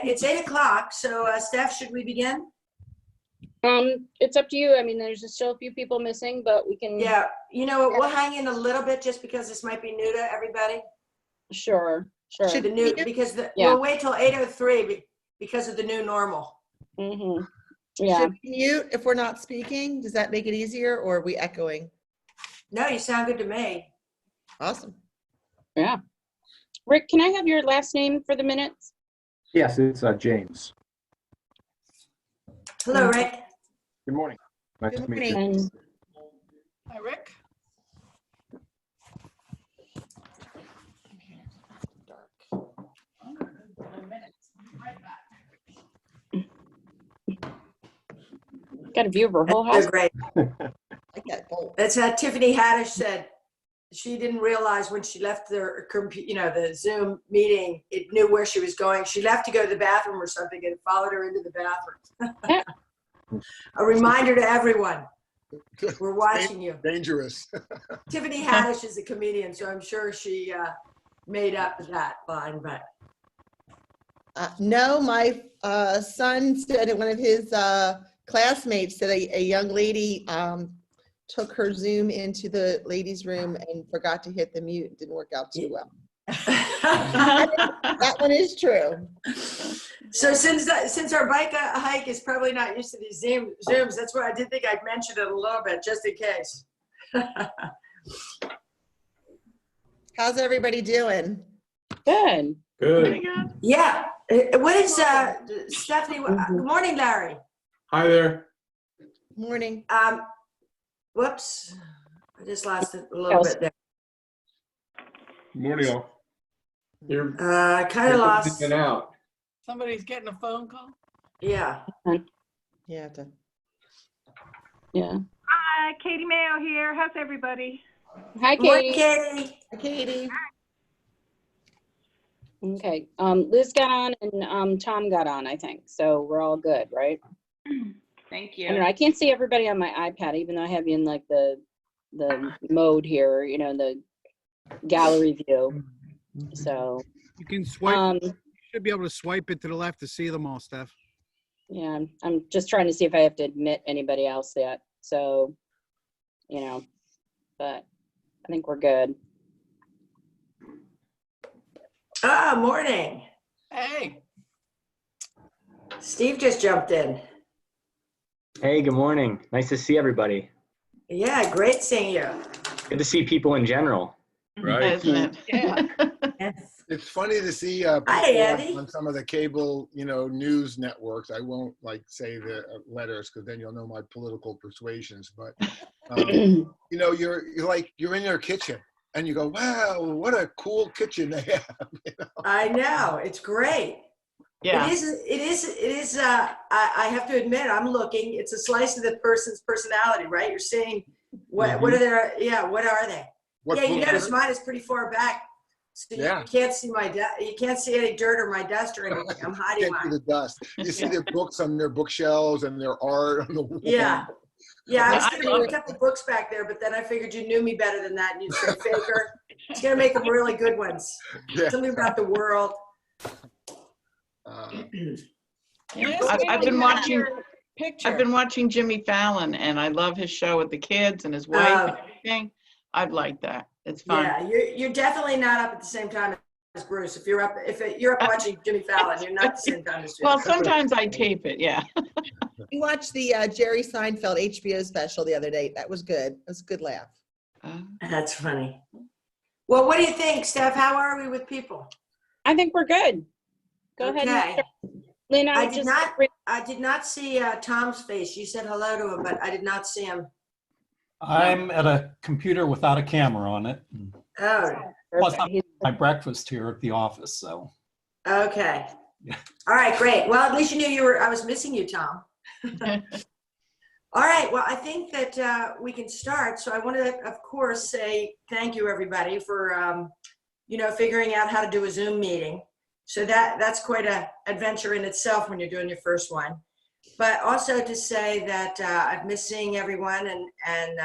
Okay, it's 8 o'clock, so Steph, should we begin? It's up to you. I mean, there's still a few people missing, but we can. Yeah, you know what, we'll hang in a little bit just because this might be new to everybody. Sure. The new, because we'll wait till 8:03 because of the new normal. Mm-hmm. Yeah. Should we mute if we're not speaking? Does that make it easier, or are we echoing? No, you sound good to me. Awesome. Yeah. Rick, can I have your last name for the minutes? Yes, it's James. Hello, Rick. Good morning. Nice Good to meet you. And Hi, Rick. got a view of her whole They're house. great. I get both. That's Tiffany Haddish said she didn't realize when she left the Zoom meeting, it knew where she was going. She left to go to the bathroom or something and it followed her into the bathroom. A reminder to everyone, we're watching you. Dangerous. Tiffany Haddish is a comedian, so I'm sure she made up that line, but. No, my son said that one of his classmates said a young lady took her Zoom into the ladies' room and forgot to hit the mute. It didn't work out too well. That one is true. So since our bike hike is probably not used to these Zooms, that's why I did think I'd mention it a little bit, just in case. How's everybody doing? Good. Good. Yeah. What is Stephanie? Good morning, Larry. Hi there. Morning. Whoops. I just lost it a little bit there. Good morning, all. You're Kind of lost. in and out. Somebody's getting a phone call? Yeah. Yeah. Yeah. Hi, Katie Mayo here. How's everybody? Hi, Morning, Katie. Katie. Hi, Katie. Okay. Liz got on and Tom got on, I think. So we're all good, right? Thank I don't know. I can't see everybody on my iPad, even though I have you in like the mode here, the gallery view. So You can swipe, um you should be able to swipe it to the left to see them all, Steph. yeah, I'm just trying to see if I have to admit anybody else yet. So, but I think we're good. Morning. Hey. Steve just jumped in. Hey, good morning. Nice to see everybody. Yeah, great seeing you. Good to see people in general. Right. Isn't it? Yeah. It's funny to see Hi, people Andy. on some of the cable, news networks. I won't say the letters because then you'll know my political persuasions. But you're in their kitchen and you go, "Wow, what a cool kitchen they have!" I know, it's great. Yeah. It is. I have to admit, I'm looking. It's a slice of the person's personality, right? You're seeing what are their, what are they? What Yeah, you book notice is it? mine is pretty far back, so Yeah. you can't see you can't see any dirt or my dust or anything. I'm hiding Get to mine. the dust. You see their books on their bookshelves and their art on the wall. Yeah. Yeah, I was I gonna love put a couple books back there, but then I figured you knew me better than that, and you'd say, Faker, it's gonna make them really good ones. Yeah. Something about the world. I've been watching. I've been watching Jimmy Fallon, and I love his show with the kids and his wife and everything. I'd like that. It's fun. Yeah, you're definitely not up at the same time as Bruce. If you're up watching Jimmy Fallon, you're not at the same time as Jimmy. Well, sometimes I tape it. Yeah. We watched the Jerry Seinfeld HBO special the other day. That was good. It was a good laugh. That's funny. Well, what do you think, Steph? How are we with people? I think we're good. Go ahead. Okay. Lynn, I did not see Tom's face. You said hello to him, but I did not see him. I'm at a computer without a camera on it. Oh, Plus, I'm having my breakfast here at the office, so. okay. Yeah. All right, great. Well, at least you knew I was missing you, Tom. All right, well, I think that we can start. So I want to, of course, say thank you, everybody, for, figuring out how to do a Zoom meeting. So that's quite an adventure in itself when you're doing your first one. But also to say that I've missed seeing everyone, and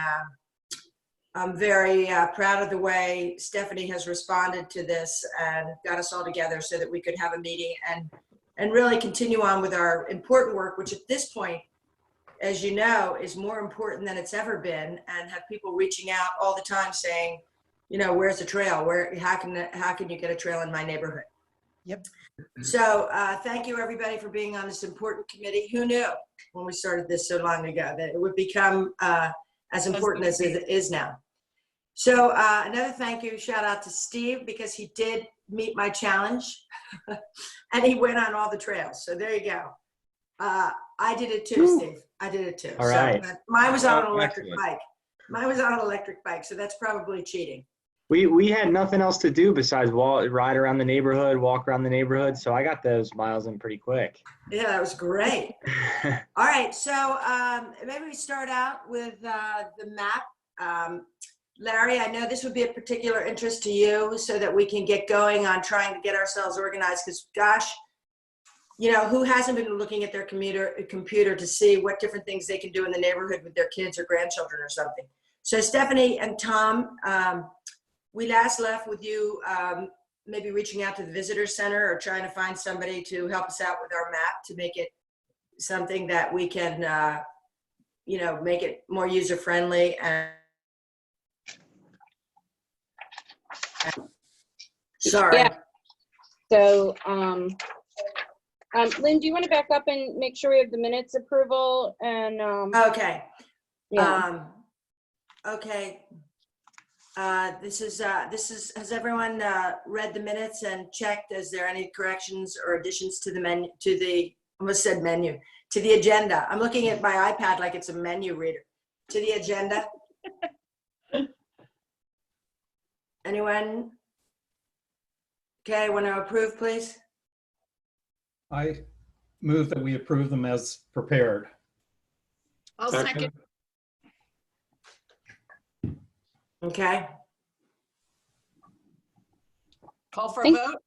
I'm very proud of the way Stephanie has responded to this and got us all together so that we could have a meeting and and really continue on with our important work, which at this point, as you know, is more important than it's ever been, and have people reaching out all the time saying, you know, where's the trail? How can you get a trail in my neighborhood? Yep. So thank you, everybody, for being on this important committee. Who knew when we started this so long ago that it would become as important as it is now? So another thank you, shout out to Steve, because he did meet my challenge and he went on all the trails. So there you go. I did it too, Steve. I did it too. All right. So, mine was on an electric Excellent. bike. Mine was on an electric bike, so that's probably cheating. We had nothing else to do besides ride around the neighborhood, walk around the neighborhood. So I got those miles in pretty quick. Yeah, that was great. All right, so maybe we start out with the map. Larry, I know this would be of particular interest to you so that we can get going on trying to get ourselves organized, because gosh, you know, who hasn't been looking at their computer to see what different things they can do in the neighborhood with their kids or grandchildren or something. So Stephanie and Tom, we last left with you maybe reaching out to the visitor center or trying to find somebody to help us out with our map to make it something that we can, you know, make it more user-friendly. And sorry. Yeah. So, Lynn, do you want to back up and make sure we have the minutes approval and, Okay. yeah. Okay. Has everyone read the minutes and checked? Is there any corrections or additions to the menu, almost said menu, to the agenda? I'm looking at my iPad like it's a menu reader. To the agenda? Anyone? Okay, want to approve, please? I move that we approve them as prepared. I'll second. Okay. Call for a Thank- vote?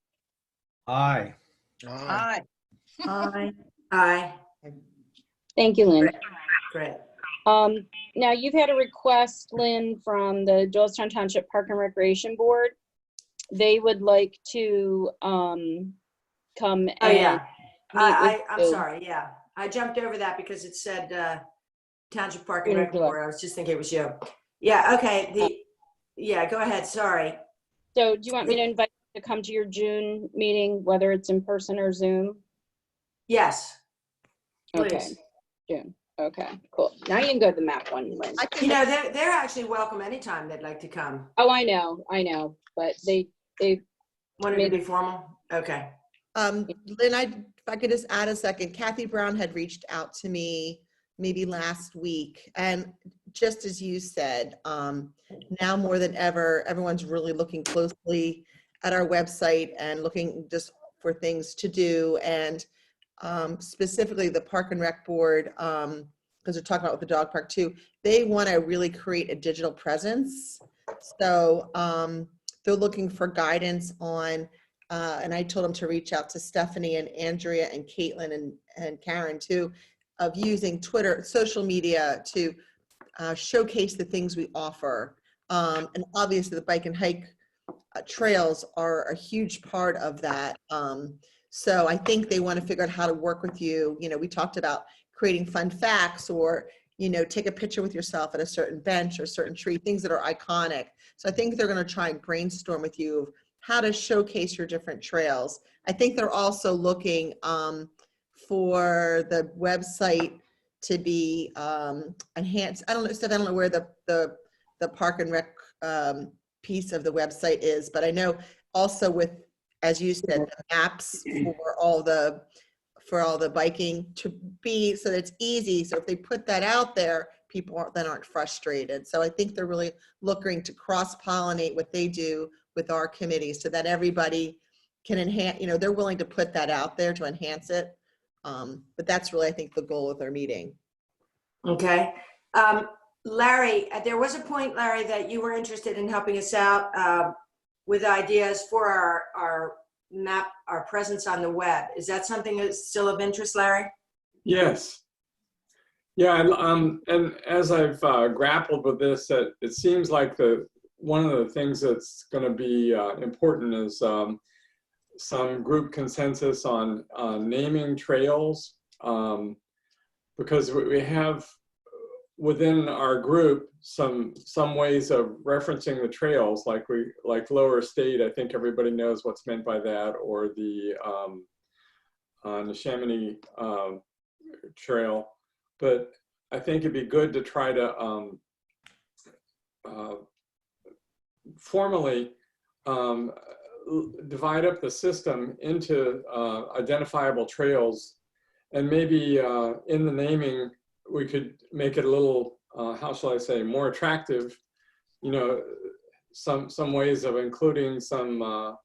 Aye. Aye. Aye. Aye. Thank you, Lynn. Great. Now you've had a request, Lynn, from the Doylestown Township Park and Recreation Board. They would like to come and Oh, yeah. meet with I'm you. sorry, yeah. I jumped over that because it said Township Park and Yeah, Rec go Board. I was just thinking it was you. Yeah, okay. Yeah, go ahead, sorry. So do you want me to invite you to come to your June meeting, whether it's in person or Zoom? Yes, Okay, please. June. Okay, cool. Now you can go to the map one, Lynn. I You can, know, they're actually welcome anytime they'd like to come. Oh, I know, but they, Want it to be formal? Okay. Lynn, if I could just add a second, Kathy Brown had reached out to me maybe last week. And just as you said, now more than ever, everyone's really looking closely at our website and looking just for things to do. And specifically the Park and Rec Board, because they're talking about with the dog park too, they want to really create a digital presence. So they're looking for guidance on, and I told them to reach out to Stephanie and Andrea and Caitlin and Karen too, of using Twitter, social media to showcase the things we offer. And obviously the bike and hike trails are a huge part of that. So I think they want to figure out how to work with you. You know, we talked about creating fun facts or, you know, take a picture with yourself at a certain bench or certain tree, things that are iconic. So I think they're going to try and brainstorm with you of how to showcase your different trails. I think they're also looking for the website to be enhanced. I don't know, Steph, I don't know where the Park and Rec piece of the website is, but I know also with, as you said, the maps for all the biking to be, so that it's easy. So if they put that out there, people aren't frustrated. So I think they're really looking to cross-pollinate what they do with our committee so that everybody can enhance, you know, they're willing to put that out there to enhance it. But that's really, I think, the goal of their meeting. Okay. Larry, there was a point, Larry, that you were interested in helping us out with ideas for our map, our presence on the web. Is that something that's still of interest, Larry? Yes. Yeah, and as I've grappled with this, it seems like one of the things that's going to be important is some group consensus on naming trails, because we have within our group some ways of referencing the trails, like Lower State. I think everybody knows what's meant by that, or the Neshaminy Trail. But I think it'd be good to try to formally divide up the system into identifiable trails, and maybe in the naming we could make it a little, how shall I say, more attractive. You know, some ways of including some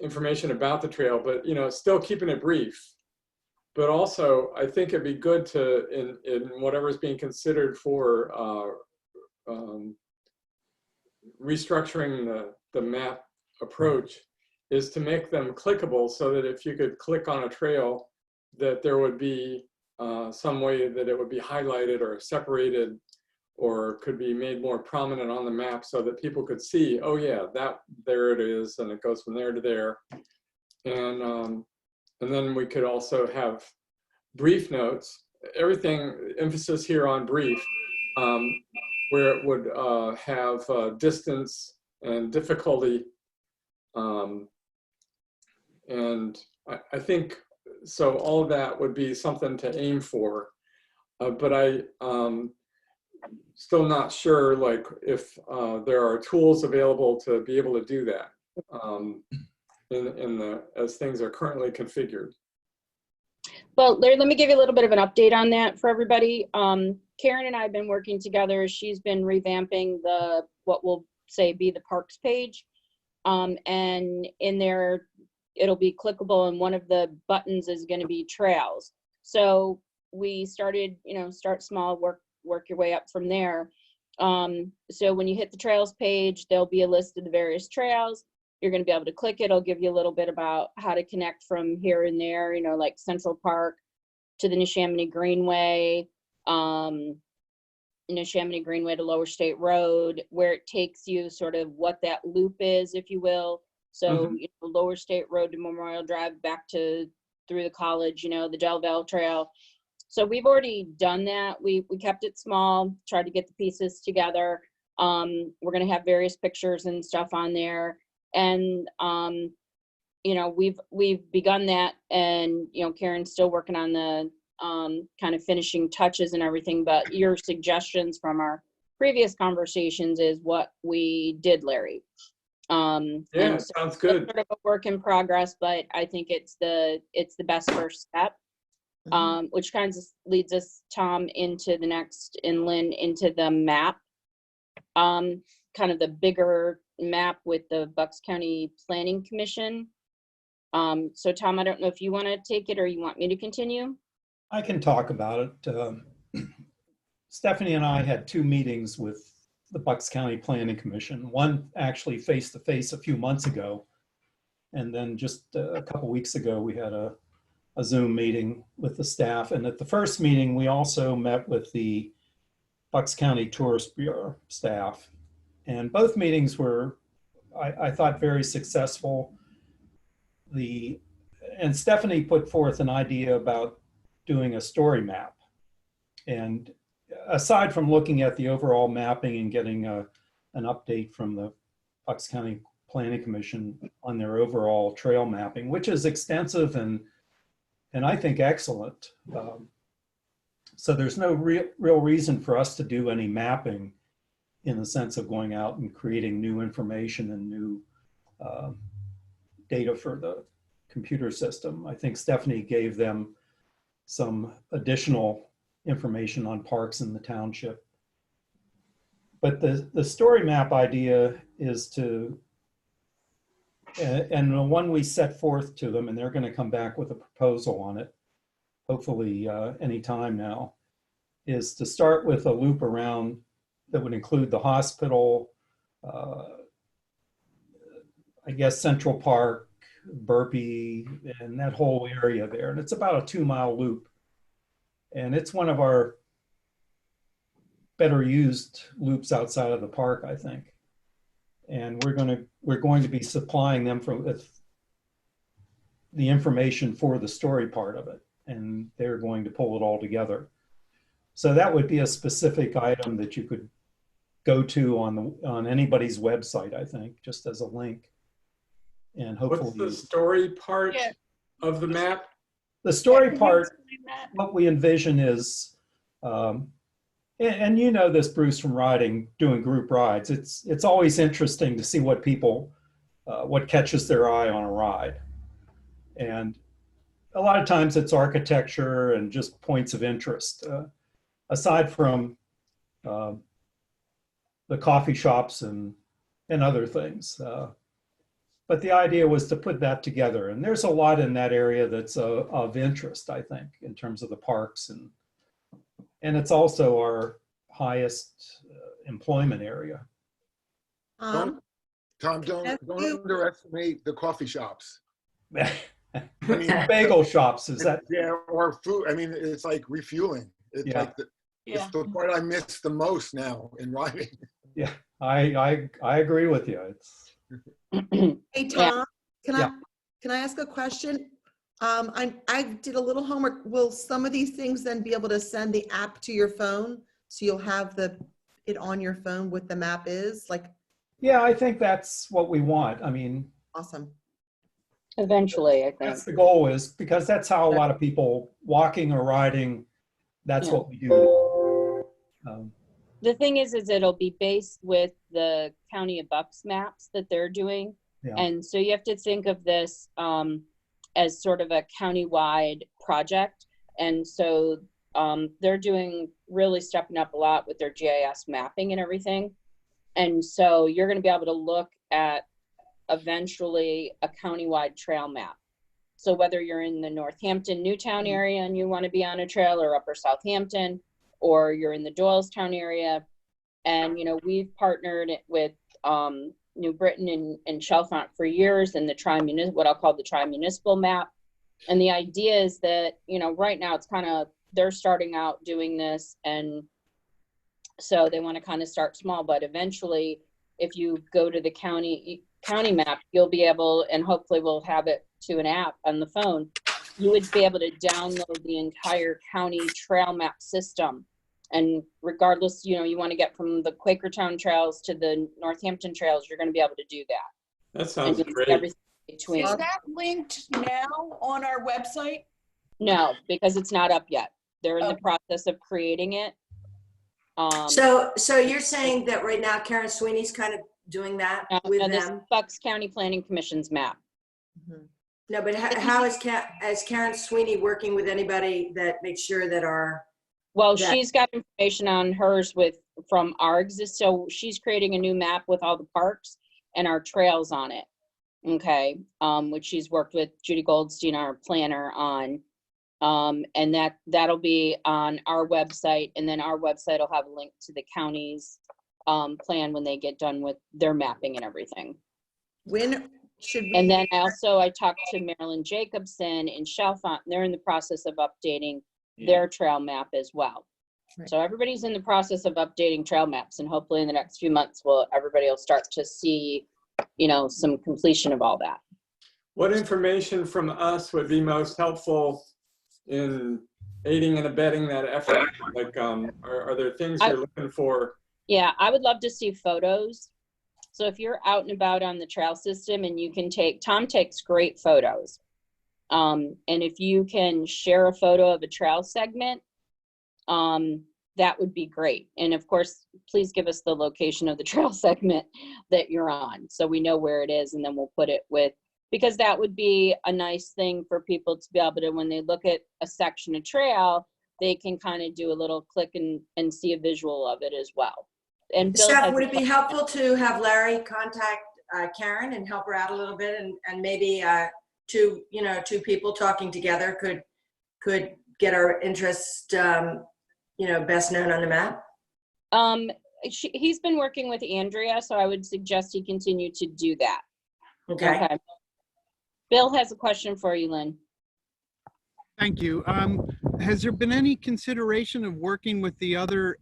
information about the trail, but you know, still keeping it brief. But also, I think it'd be good to, in whatever's being considered for restructuring the map approach, is to make them clickable, so that if you could click on a trail, that there would be some way that it would be highlighted or separated, or could be made more prominent on the map, so that people could see, oh yeah, there it is, and it goes from there to there. And then we could also have brief notes, everything, emphasis here on brief, where it would have distance and difficulty. And I think, so all of that would be something to aim for. But I still not sure, like, if there are tools available to be able to do that as things are currently configured. Well, Larry, let me give you a little bit of an update on that for everybody. Karen and I have been working together. She's been revamping what we'll say be the parks page. And in there, it'll be clickable, and one of the buttons is going to be trails. So we started, start small, work your way up from there. So when you hit the trails page, there'll be a list of the various trails. You're going to be able to click it. It'll give you a little bit about how to connect from here and there, like Central Park to the Neshaminy Greenway, Neshaminy Greenway to Lower State Road, where it takes you, sort of what that loop is, if you will. So Lower State Road to Memorial Drive, back to through the college, the Del Valle Trail. So we've already done that. We kept it small, tried to get the pieces together. We're going to have various pictures and stuff on there. And, we've begun that, and, Karen's still working on the kind of finishing touches and everything, but your suggestions from our previous conversations is what we did, Larry. Yeah, so sounds good. Sort of a work in progress, but I think it's the best first step, which kind of leads us, Tom, into the next, and Lynn, into the map, kind of the bigger map with the Bucks County Planning Commission. So Tom, I don't know if you want to take it or you want me to continue. I can talk about it. Stephanie and I had 2 meetings with the Bucks County Planning Commission, one actually face-to-face a few months ago. And then just a couple weeks ago, we had a Zoom meeting with the staff. And at the first meeting, we also met with the Bucks County Tourist Bureau staff. And both meetings were, I thought, very successful. And Stephanie put forth an idea about doing a story map. And aside from looking at the overall mapping and getting an update from the Bucks County Planning Commission on their overall trail mapping, which is extensive and I think excellent. So there's no real reason for us to do any mapping in the sense of going out and creating new information and new data for the computer system. I think Stephanie gave them some additional information on parks in the township. But the story map idea is to, and the one we set forth to them, and they're going to come back with a proposal on it, hopefully any time now, is to start with a loop around that would include the hospital, I guess Central Park, Burpee, and that whole area there. And it's about a 2-mile loop. And it's one of our better used loops outside of the park, I think. And we're going to be supplying them with the information for the story part of it, and they're going to pull it all together. So that would be a specific item that you could go to on anybody's website, I think, just as a link. And hopefully, What's the story part Yeah. of the map? the story Can you part, explain that? what we envision is, and you know this, Bruce, from riding, doing group rides, it's always interesting to see what people, what catches their eye on a ride. And a lot of times it's architecture and just points of interest, aside from the coffee shops and other things. But the idea was to put that together. And there's a lot in that area that's of interest, I think, in terms of the parks. And it's also our highest employment area. Tom, Tom, don't Thank you. underestimate the coffee shops. I mean, Bagel shops, is that? yeah, or food. I mean, it's like refueling. It's Yeah. like Yeah. it's the part I miss the most now in riding. Yeah, I agree with you. It's, hey, Yeah. Tom, can I ask a question? I did a little homework. Will some of these things then be able to send the app to your phone? So you'll have it on your phone what the map is? Like, yeah, I think that's what we want. I mean, awesome. Eventually, I think. that's the goal, is because that's how a lot of people walking or riding, that's Yeah. what we do. The thing is it'll be based with the County of Bucks maps that they're doing. Yeah. And so you have to think of this as sort of a countywide project. And so they're doing, really stepping up a lot with their GIS mapping and everything. And so you're going to be able to look at eventually a countywide trail map. So whether you're in the Northampton, Newtown area and you want to be on a trail, or Upper Southampton, or you're in the Doylestown area. And, you know, we've partnered with New Britain and Chalfont for years, and the what I'll call the tri-municipal map. And the idea is that, you know, right now it's kind of, they're starting out doing this, and so they want to kind of start small, but eventually if you go to the county map, you'll be able, and hopefully we'll have it to an app on the phone, you would be able to download the entire county trail map system. And regardless, you know, you want to get from the Quakertown trails to the Northampton trails, you're going to be able to do that. That sounds And great. everything between. Is that linked now on our website? No, because it's not up yet. They're in the Okay. process of creating it. So you're saying that right now Karen Sweeney's kind of doing that with No, this is them? Bucks County Planning Commission's map. No, but how is Karen Sweeney working with anybody that makes sure that Well, that- she's got information on hers from our so she's creating a new map with all the parks and our trails on it. Okay, which she's worked with Judy Goldstein, our planner, on. And that'll be on our website, and then our website will have a link to the county's plan when they get done with their mapping and everything. When should we? And then I talked to Marilyn Jacobson in Chalfont, and they're in the process of updating their trail map as well. Right. So everybody's in the process of updating trail maps, and hopefully in the next few months, everybody will start to see, you know, some completion of all that. What information from us would be most helpful in aiding and abetting that effort? Like, are there things you're looking for? Yeah, I would love to see photos. So if you're out and about on the trail system and you can Tom takes great photos. And if you can share a photo of a trail segment, that would be great. And of course, please give us the location of the trail segment that you're on, so we know where it is, and then we'll put it because that would be a nice thing for people to be able to, when they look at a section of trail, they can kind of do a little click and see a visual of it as well. And Bill Steph, has would it be helpful to have Larry contact Karen and help her out a little bit, and maybe two people talking together could get our interest, best known on the map? He's been working with Andrea, so I would suggest he continue to do that. Okay. Bill has a question for you, Lynn. Thank you. Has there been any consideration of working with the other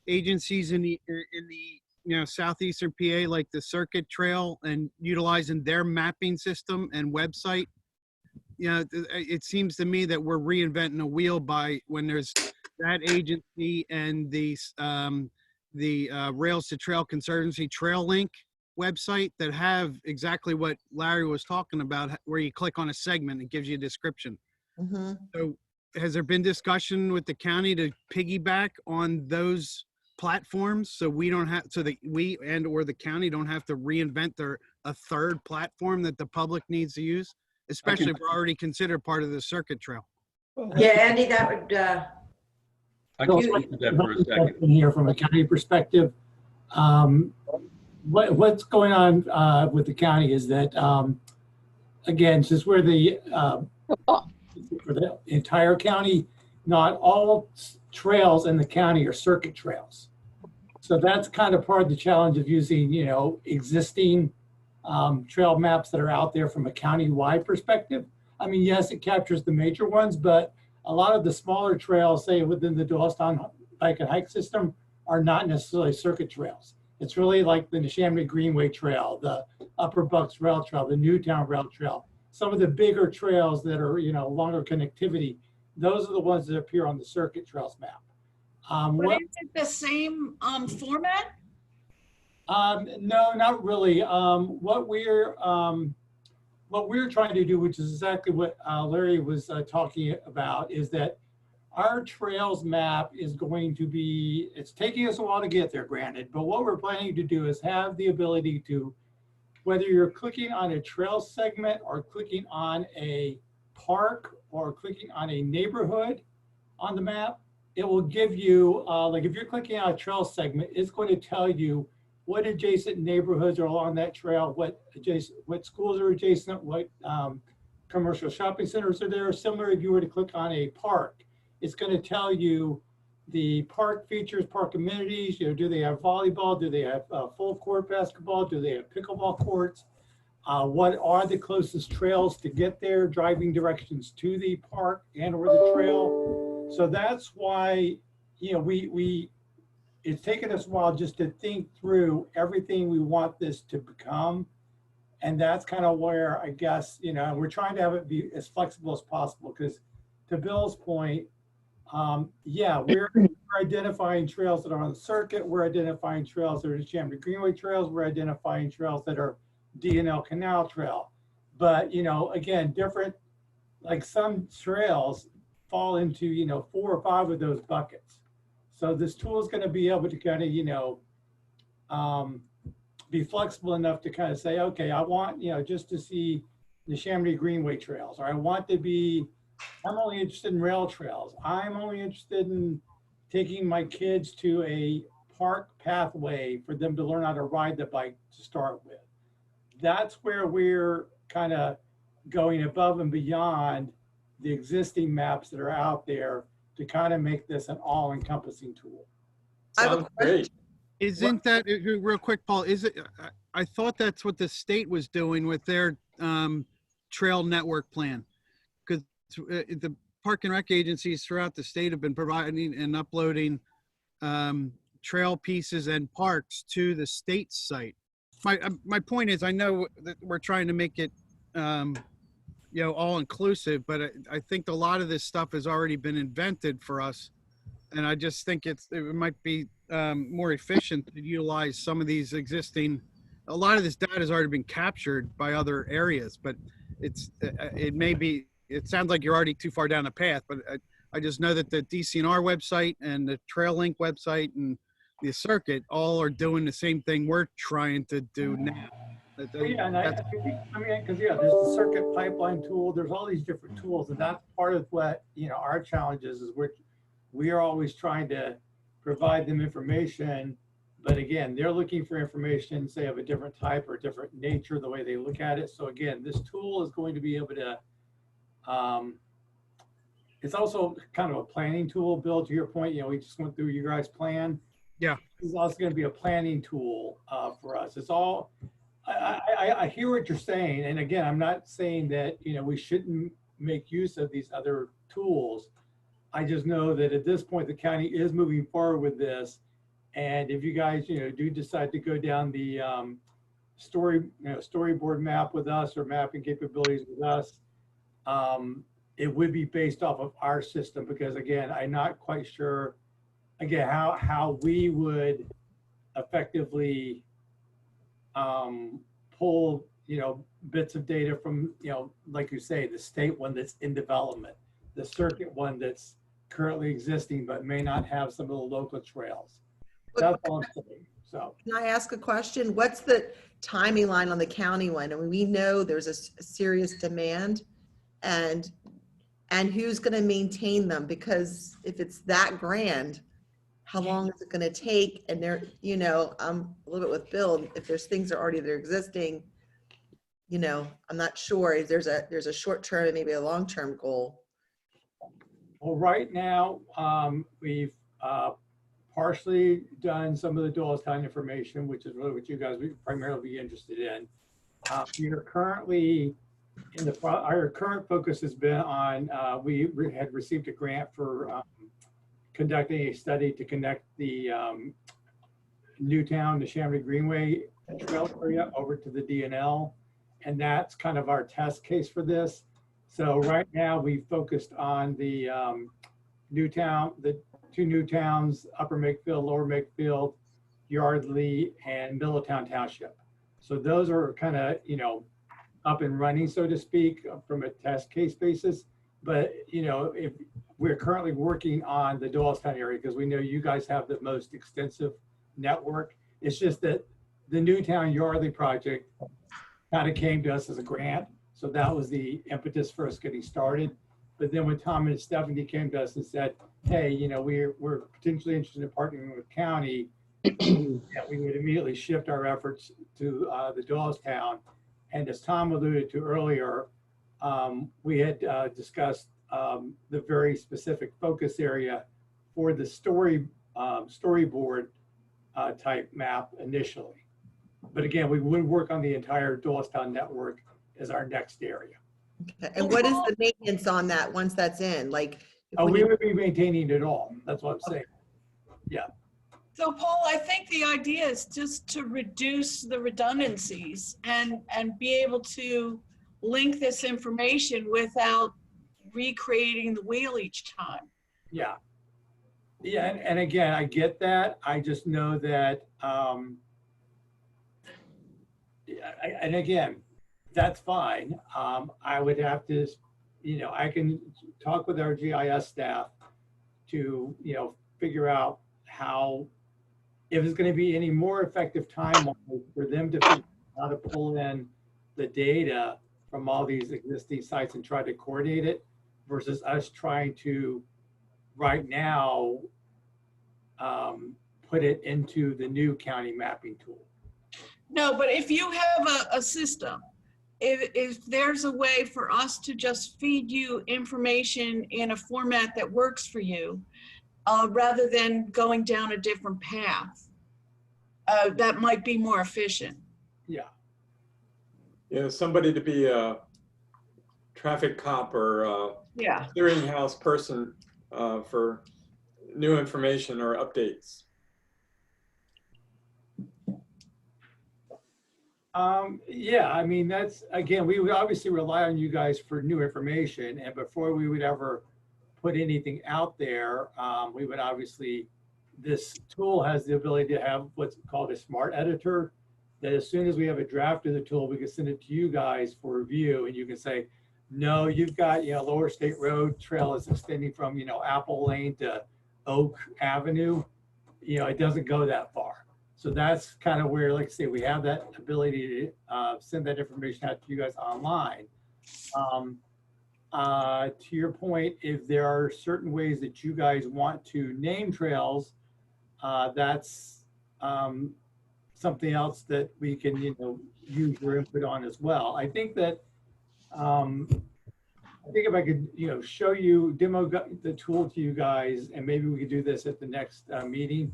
agencies in the southeastern PA, like the Circuit Trail, and utilizing their mapping system and website you know, it seems to me that we're reinventing the wheel by when there's that agency and the Rails to Trail Conservancy Trail Link website that have exactly what Larry was talking about, where you click on a segment, it gives you a description. So has there been discussion with the county to piggyback on those platforms so we don't have, so that we and or the county don't have to reinvent a third platform that the public needs to use, especially if we're already considered part of the circuit trail? Yeah, Andy, that would, I can speak to that for a second. Here from a county perspective, what's going on with the county is that, again, since we're for the entire county, not all trails in the county are circuit trails. So that's kind of part of the challenge of using, you know, existing trail maps that are out there from a county-wide perspective. I mean, yes, it captures the major ones, but a lot of the smaller trails, say within the Doylestown Bike and Hike System, are not necessarily circuit trails. It's really like the Neshaminy Greenway Trail, the Upper Bucks Rail Trail, the Newtown Rail Trail. Some of the bigger trails that are, you know, longer connectivity, those are the ones that appear on the circuit trails map. But is it the same format? No, not really. What we're trying to do, which is exactly what Larry was talking about, is that our trails map is going to be, it's taking us a while to get there, granted, but what we're planning to do is have the ability to, whether you're clicking on a trail segment or clicking on a park or clicking on a neighborhood on the map, it will give you, like if you're clicking on a trail segment, it's going to tell you what adjacent neighborhoods are along that trail, what schools are adjacent, what commercial shopping centers are there. Similar, if you were to click on a park, it's going to tell you the park features, park amenities. You know, do they have volleyball? Do they have full court basketball? Do they have pickleball courts? What are the closest trails to get there? Driving directions to the park and or the trail. So that's why, you know, it's taken us a while just to think through everything we want this to become. And that's kind of where, I guess, you know, we're trying to have it be as flexible as possible, because to Bill's point, yeah, we're identifying trails that are on the circuit. We're identifying trails that are Neshaminy Greenway trails. We're identifying trails that are D&L Canal Trail. But, you know, again, different, like some trails fall into, you know, 4 or 5 of those buckets. So this tool is going to be able to kind of, you know, be flexible enough to kind of say, okay, I want, you know, just to see the Neshaminy Greenway trails, or I want to be, I'm only interested in rail trails. I'm only interested in taking my kids to a park pathway for them to learn how to ride the bike to start with. That's where we're kind of going above and beyond the existing maps that are out there to kind of make this an all-encompassing tool. Sounds great. Isn't that, real quick, Paul, is it, I thought that's what the state was doing with their trail network plan, because the park and rec agencies throughout the state have been providing and uploading trail pieces and parks to the state site. My point is, I know that we're trying to make it, you know, all inclusive, but I think a lot of this stuff has already been invented for us. And I just think it might be more efficient to utilize some of these existing, a lot of this data has already been captured by other areas, but it may be, it sounds like you're already too far down the path, but I just know that the DCNR website and the TrailLink website and the circuit all are doing the same thing we're trying to do now. Yeah, and I mean, because yeah, there's the circuit pipeline tool, there's all these different tools, and that's part of what, you know, our challenge is we are always trying to provide them information, but again, they're looking for information, say of a different type or different nature, the way they look at it. So again, this tool is going to be able to, it's also kind of a planning tool. Bill, to your point, you know, we just went through your guys' plan. Yeah. This is also going to be a planning tool for us. It's all, I hear what you're saying. And again, I'm not saying that, you know, we shouldn't make use of these other tools. I just know that at this point, the county is moving forward with this. And if you guys, you know, do decide to go down the storyboard map with us or mapping capabilities with us, it would be based off of our system, because again, I'm not quite sure, again, how we would effectively pull, bits of data from, like you say, the state one that's in development, the circuit one that's currently existing but may not have some of the local trails. That's all I'm saying. So Can I ask a question? What's the timing line on the county one? I mean, we know there's a serious demand, and who's going to maintain them? Because if it's that grand, how long is it going to take? And there, I'm a little bit with Bill. If there's things that are already there existing, I'm not sure. There's a short term and maybe a long term goal. well, right now, we've partially done some of the Doylestown information, which is really what you guys would primarily be interested in. We are currently our current focus has been on, we had received a grant for conducting a study to connect the Newtown to Chamonix Greenway trail area over to the DNL. And that's kind of our test case for this. So right now we focused on the Newtown, the two Newtowns, Upper Makefield, Lower Makefield, Yardley, and Middletown Township. So those are kind of, up and running, so to speak, from a test case basis. But, if we're currently working on the Doylestown area, because we know you guys have the most extensive network. It's just that the Newtown Yardley project kind of came to us as a grant. So that was the impetus for us getting started. But then when Tom and Stephanie came to us and said, hey, we're potentially interested in partnering with county, we would immediately shift our efforts to the Doylestown. And as Tom alluded to earlier, we had discussed the very specific focus area for the storyboard type map initially. But again, we would work on the entire Doylestown network as our next area. Okay. And what is the maintenance on that once that's in? Like, We would be maintaining it all. That's what I'm saying. Yeah. So Paul, I think the idea is just to reduce the redundancies and be able to link this information without recreating the wheel each time. Yeah. Yeah, and again, I get that. I just know that, and again, that's fine. I would have to, I can talk with our GIS staff to, figure out if it's going to be any more effective time for them to figure out how to pull in the data from all these existing sites and try to coordinate it versus us trying to right now put it into the new county mapping tool. No, but if you have a system, if there's a way for us to just feed you information in a format that works for you, rather than going down a different path, that might be more efficient. Yeah. Yeah, somebody to be a traffic cop or clearinghouse person for new information or updates. Yeah, I mean, that's, again, we would obviously rely on you guys for new information, and before we would ever put anything out there, we would obviously, this tool has the ability to have what's called a smart editor, that as soon as we have a draft of the tool, we can send it to you guys for review, and you can say, no, you've got, Lower State Road Trail is extending from, Apple Lane to Oak Avenue. It doesn't go that far. So that's kind of where, like I say, we have that ability to send that information out to you guys online. To your point, if there are certain ways that you guys want to name trails, that's something else that we can, use your input on as well. I think that, I think if I could, show you, demo the tool to you guys, and maybe we could do this at the next meeting,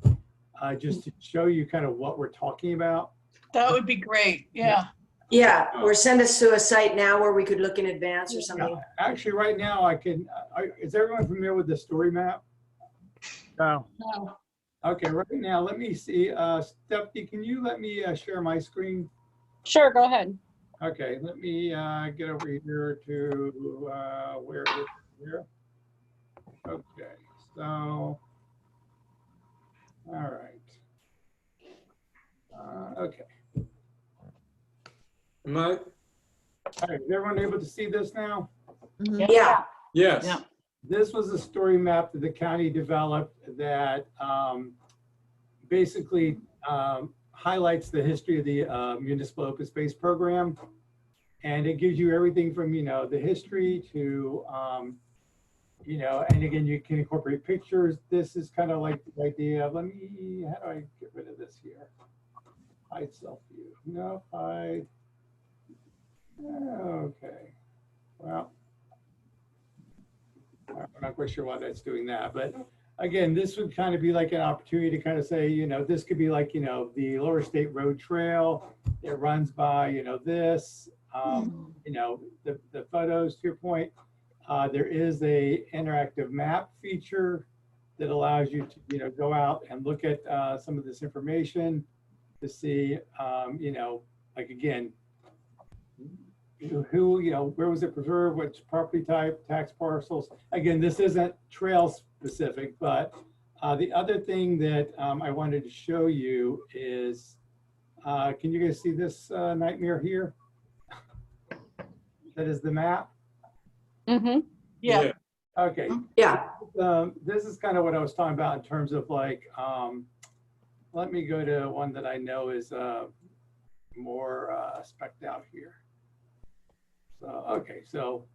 just to show you kind of what we're talking about. That would be great. Yeah. Yeah, or send us to a site now where we could look in advance or something. Actually, right now I can, is everyone familiar with the story map? No. No. Okay, right now, let me see. Stephanie, can you let me share my screen? Sure, go ahead. Okay, let me get over here to where it is here. Okay, so, all right. Okay. Am I? All right, is everyone able to see this now? Yeah. Yes. Yeah. This was a story map that the county developed that basically highlights the history of the municipal open space program. And it gives you everything from, the history to, and again, you can incorporate pictures. This is kind of like the idea of, how do I get rid of this here? Hide self view. No, hide. Okay. Well, I'm not quite sure why that's doing that, but again, this would kind of be like an opportunity to kind of say, this could be like, the Lower State Road Trail. It runs by, this, the photos, to your point. There is a interactive map feature that allows you to, go out and look at some of this information to see, like again, who, where was it preserved, which property type, tax parcels. Again, this isn't trail specific, but the other thing that I wanted to show you is, can you guys see this nightmare here? That is the map. Mm-hmm. Yeah. Okay. Yeah. This is kind of what I was talking about in terms of like, let me go to one that I know is more spec'd out here. So, okay, so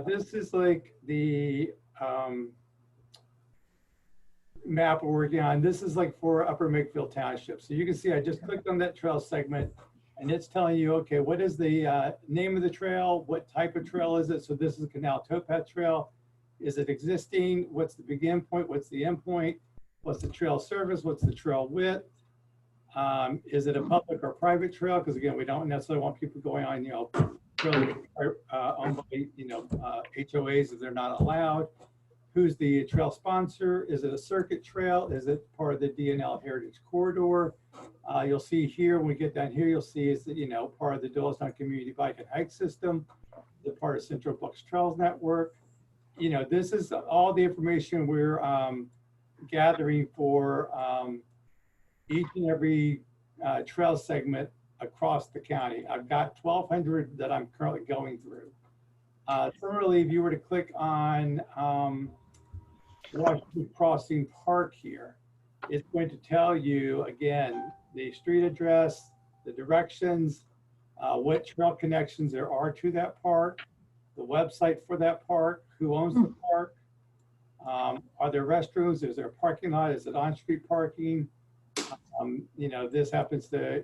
this is like the map we're working on. This is like for Upper Makefield Township. So you can see I just clicked on that trail segment and it's telling you, okay, what is the name of the trail? What type of trail is it? So this is a Canal Towpath Trail. Is it existing? What's the begin point? What's the end point? What's the trail surface? What's the trail width? Is it a public or private trail? Because again, we don't necessarily want people going on, trails owned by, HOAs if they're not allowed. Who's the trail sponsor? Is it a circuit trail? Is it part of the DNL Heritage Corridor? You'll see here, when we get down here, you'll see is that, part of the Doylestown Community Bike and Hike System, the part of Central Bucks Trails Network. This is all the information we're gathering for each and every trail segment across the county. I've got 1,200 that I'm currently going through. Similarly, if you were to click on Washington Crossing Park here, it's going to tell you, again, the street address, the directions, what trail connections there are to that park, the website for that park, who owns the park, are there restrooms, is there a parking lot, is it on-street parking? This happens to,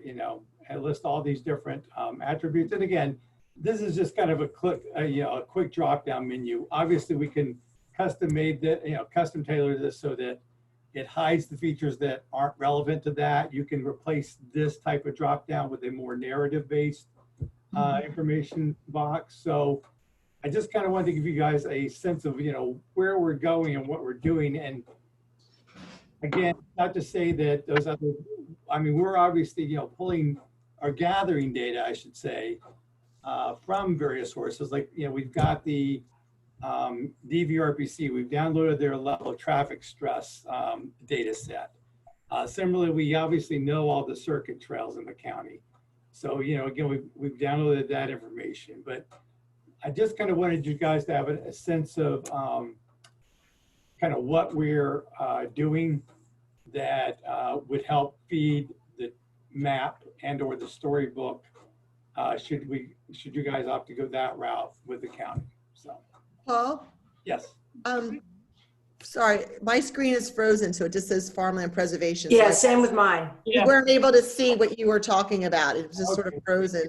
list all these different attributes. And again, this is just kind of a quick drop-down menu. Obviously, we can custom tailor this so that it hides the features that aren't relevant to that. You can replace this type of drop-down with a more narrative-based information box. So I just kind of wanted to give you guys a sense of, where we're going and what we're doing. And again, not to say that those other, we're obviously, pulling or gathering data, I should say, from various sources. Like, we've got the DVRPC, we've downloaded their level of traffic stress data set. Similarly, we obviously know all the circuit trails in the county. So, again, we've downloaded that information, but I just kind of wanted you guys to have a sense of kind of what we're doing that would help feed the map and or the storybook should you guys opt to go that route with the county. So Paul? Yes. Sorry, my screen is frozen, so it just says farmland preservation. Yeah, So same with mine. we weren't able to see what you were talking about. It was just sort of frozen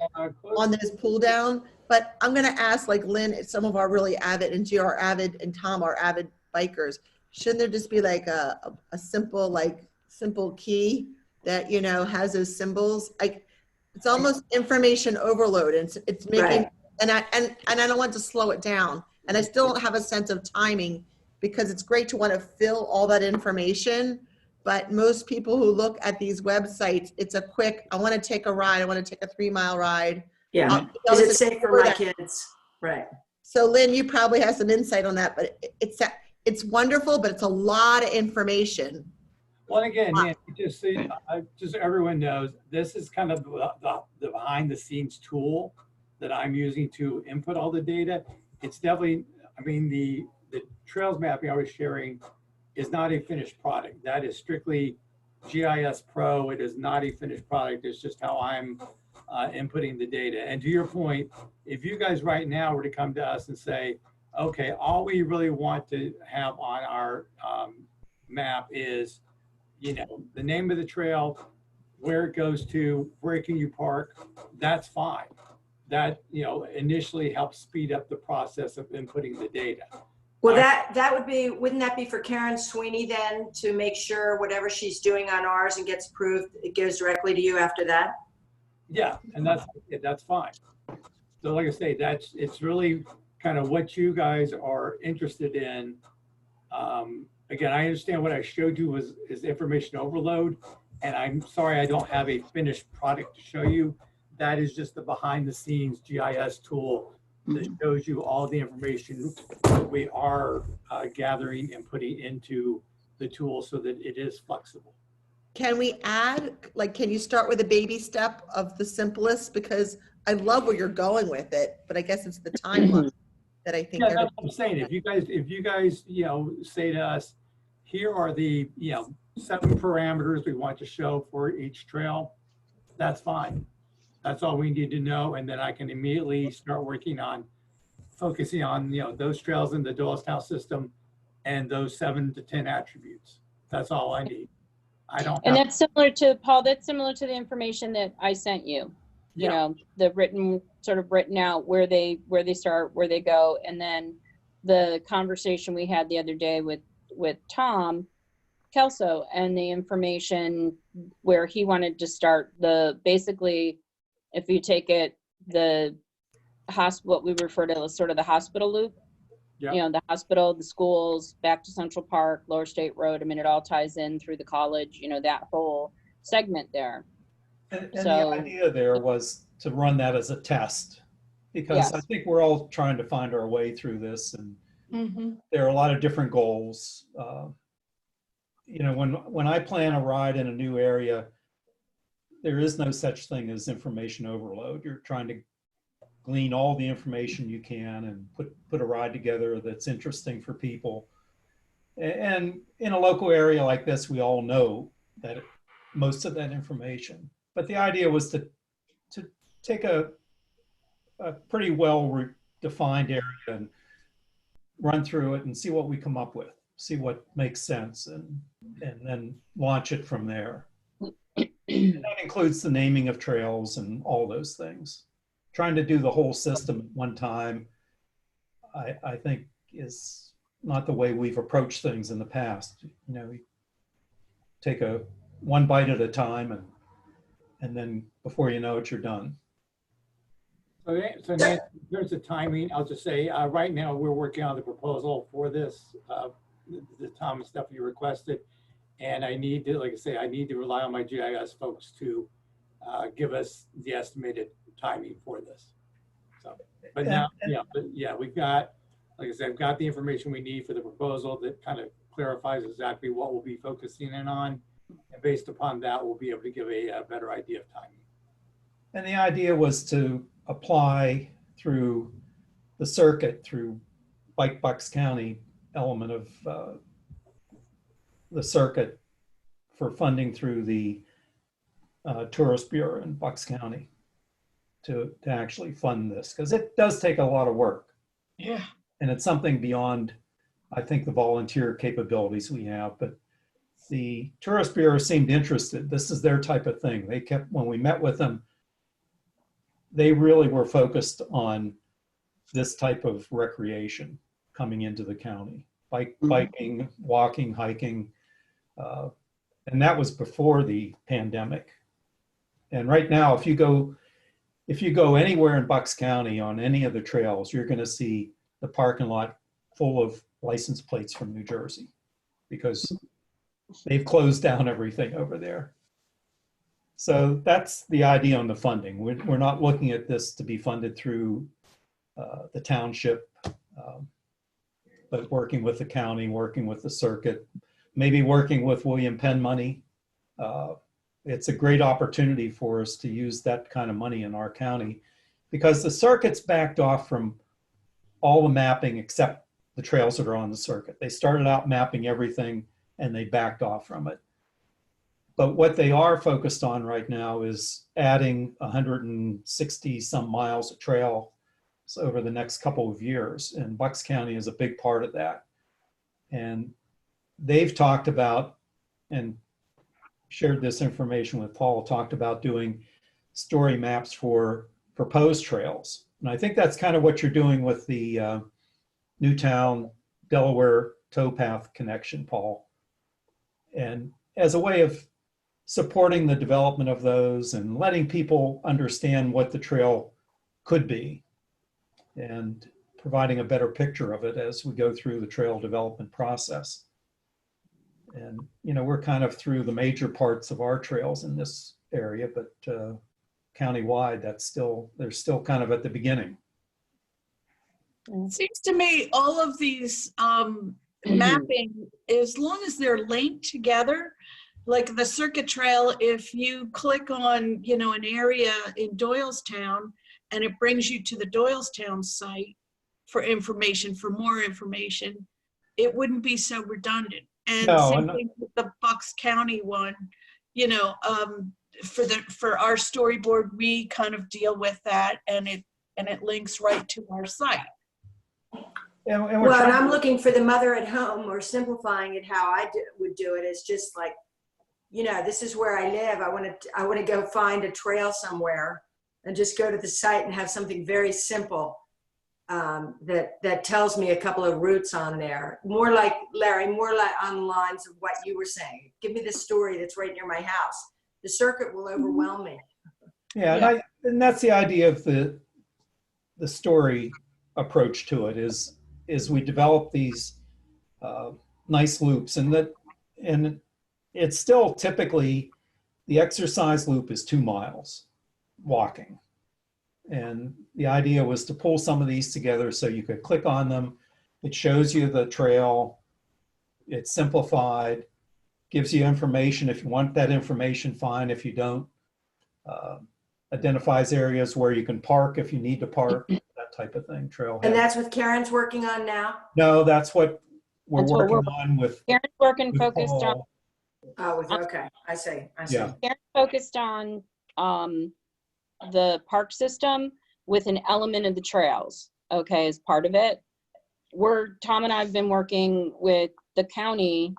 on this pull down. But I'm going to ask, like Lynn, some of our really avid, and Gio are avid, and Tom are avid bikers. Shouldn't there just be like a simple key that, has those symbols? It's almost information overload, and it's making, Right. and I don't want to slow it down. And I still don't have a sense of timing, because it's great to want to fill all that information. But most people who look at these websites, it's a quick, I want to take a ride. I want to take a 3-mile ride. Yeah. Is it safe for my kids? Right. So Lynn, you probably have some insight on that, but it's wonderful, but it's a lot of information. Well, again, yeah, just so everyone knows, this is kind of the behind the scenes tool that I'm using to input all the data. It's definitely, I mean, the trails mapping I was sharing is not a finished product. That is strictly GIS Pro. It is not a finished product. It's just how I'm inputting the data. And to your point, if you guys right now were to come to us and say, okay, all we really want to have on our map is, you know, the name of the trail, where it goes to, where can you park, that's fine. That, you know, initially helps speed up the process of inputting the data. Well, that would be, wouldn't that be for Karen Sweeney then to make sure whatever she's doing on ours and gets approved, it goes directly to you after that? Yeah, and that's fine. So like I say, it's really kind of what you guys are interested in. Again, I understand what I showed you is information overload, and I'm sorry I don't have a finished product to show you. That is just the behind the scenes GIS tool that shows you all the information that we are gathering and putting into the tool so that it is flexible. Can we add, like, can you start with a baby step of the simplest? Because I love where you're going with it, but I guess it's the timeline that I think. Yeah, that's what I'm saying. If you guys, you know, say to us, here are the, you know, 7 parameters we want to show for each trail, that's fine. That's all we need to know. And then I can immediately start working on focusing on, you know, those trails in the Doylestown system and those 7 to 10 attributes. That's all I need. I don't. And that's similar to, Paul, that's similar to the information that I sent you. You know, the written, sort of written out where they start, where they go. And then the conversation we had the other day with Tom Kelso and the information where he wanted to start basically, if you take it, what we refer to as sort of the hospital loop, you know, the hospital, the schools, back to Central Park, Lower State Road. I mean, it all ties in through the college, you know, that whole segment there. And the idea there was to run that as a test, because I think we're all trying to find our way through this, and there are a lot of different goals. You know, when I plan a ride in a new area, there is no such thing as information overload. You're trying to glean all the information you can and put a ride together that's interesting for people. And in a local area like this, we all know that most of that information. But the idea was to take a pretty well defined area and run through it and see what we come up with, see what makes sense, and then launch it from there. And that includes the naming of trails and all those things. Trying to do the whole system at one time, I think, is not the way we've approached things in the past. You know, we take one bite at a time, and then before you know it, you're done. So Nancy, in terms of timing, I'll just say right now we're working on the proposal for this, the Tom stuff you requested, and I need to, like I say, I need to rely on my GIS folks to give us the estimated timing for this. So, but now, we've got, like I said, I've got the information we need for the proposal that kind of clarifies exactly what we'll be focusing in on. And based upon that, we'll be able to give a better idea of timing. And the idea was to apply through the circuit, through Bucks County element of the circuit, for funding through the Tourist Bureau in Bucks County to actually fund this, because it does take a lot of work. Yeah. And it's something beyond, I think, the volunteer capabilities we have. But the Tourist Bureau seemed interested. This is their type of thing. They kept, when we met with them, they really were focused on this type of recreation coming into the county. Biking, walking, hiking. And that was before the pandemic. And right now, if you go anywhere in Bucks County on any of the trails, you're going to see the parking lot full of license plates from New Jersey, because they've closed down everything over there. So that's the idea on the funding. We're not looking at this to be funded through the township, but working with the county, working with the circuit, maybe working with William Penn money. It's a great opportunity for us to use that kind of money in our county because the circuit's backed off from all the mapping except the trails that are on the circuit. They started out mapping everything and they backed off from it. But what they are focused on right now is adding 160 some miles of trail over the next couple of years. And Bucks County is a big part of that. And they've talked about, and shared this information with Paul, talked about doing story maps for proposed trails. And I think that's kind of what you're doing with the Newtown, Delaware towpath connection, Paul. And as a way of supporting the development of those and letting people understand what the trail could be and providing a better picture of it as we go through the trail development process. And, you know, we're kind of through the major parts of our trails in this area, but countywide, they're still kind of at the beginning. It seems to me all of these mapping, as long as they're linked together, like the circuit trail, if you click on, you know, an area in Doylestown and it brings you to the Doylestown site for information, for more information, it wouldn't be so redundant. And No, same thing with the Bucks County one, you know, for our storyboard, we kind of deal with that and it links right to our site. And Well, and I'm looking for the mother at home, or simplifying it how I would do it is just like, you know, this is where I live. I want to go find a trail somewhere and just go to the site and have something very simple that tells me a couple of routes on there. More like, Larry, more like on the lines of what you were saying. Give me the story that's right near my house. The circuit will overwhelm me. Yeah, and that's the idea of the story approach to it is we develop these nice loops, and it's still typically the exercise loop is 2 miles walking. And the idea was to pull some of these together so you could click on them. It shows you the trail. It's simplified, gives you information. If you want that information, fine. If you don't, identifies areas where you can park if you need to park, that type of thing, trailhead. And that's what Karen's working on now? No, that's what we're working on with. Karen's working with focused on. Paul. Oh, okay. I see. Yeah. Karen's focused on the park system with an element of the trails, okay, as part of it. Tom and I have been working with the county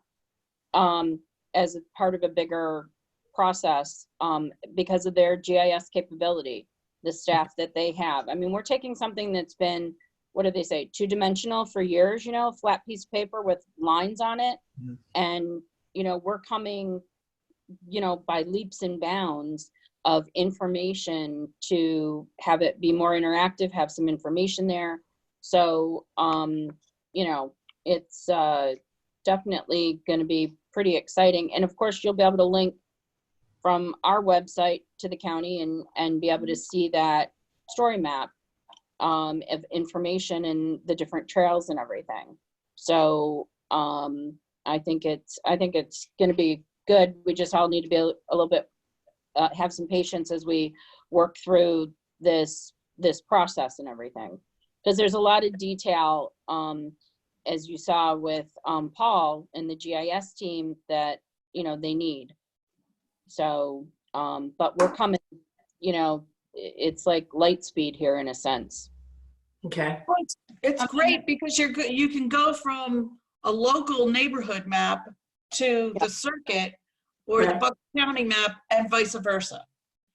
as a part of a bigger process because of their GIS capability, the staff that they have. I mean, we're taking something that's been, what do they say, 2-dimensional for years, you know, flat piece of paper with lines on it. Mm-hmm. And, you know, we're coming, you know, by leaps and bounds of information to have it be more interactive, have some information there. So, you know, it's definitely going to be pretty exciting. And of course, you'll be able to link from our website to the county and be able to see that story map of information and the different trails and everything. So I think it's going to be good. We just all need to be a little bit have some patience as we work through this process and everything, because there's a lot of detail, as you saw with Paul and the GIS team, that, you know, they need. So, but we're coming, you know, it's like light speed here in a sense. Okay. Well, it's great because you can go from a local neighborhood map to the circuit or the Bucks County map and vice versa.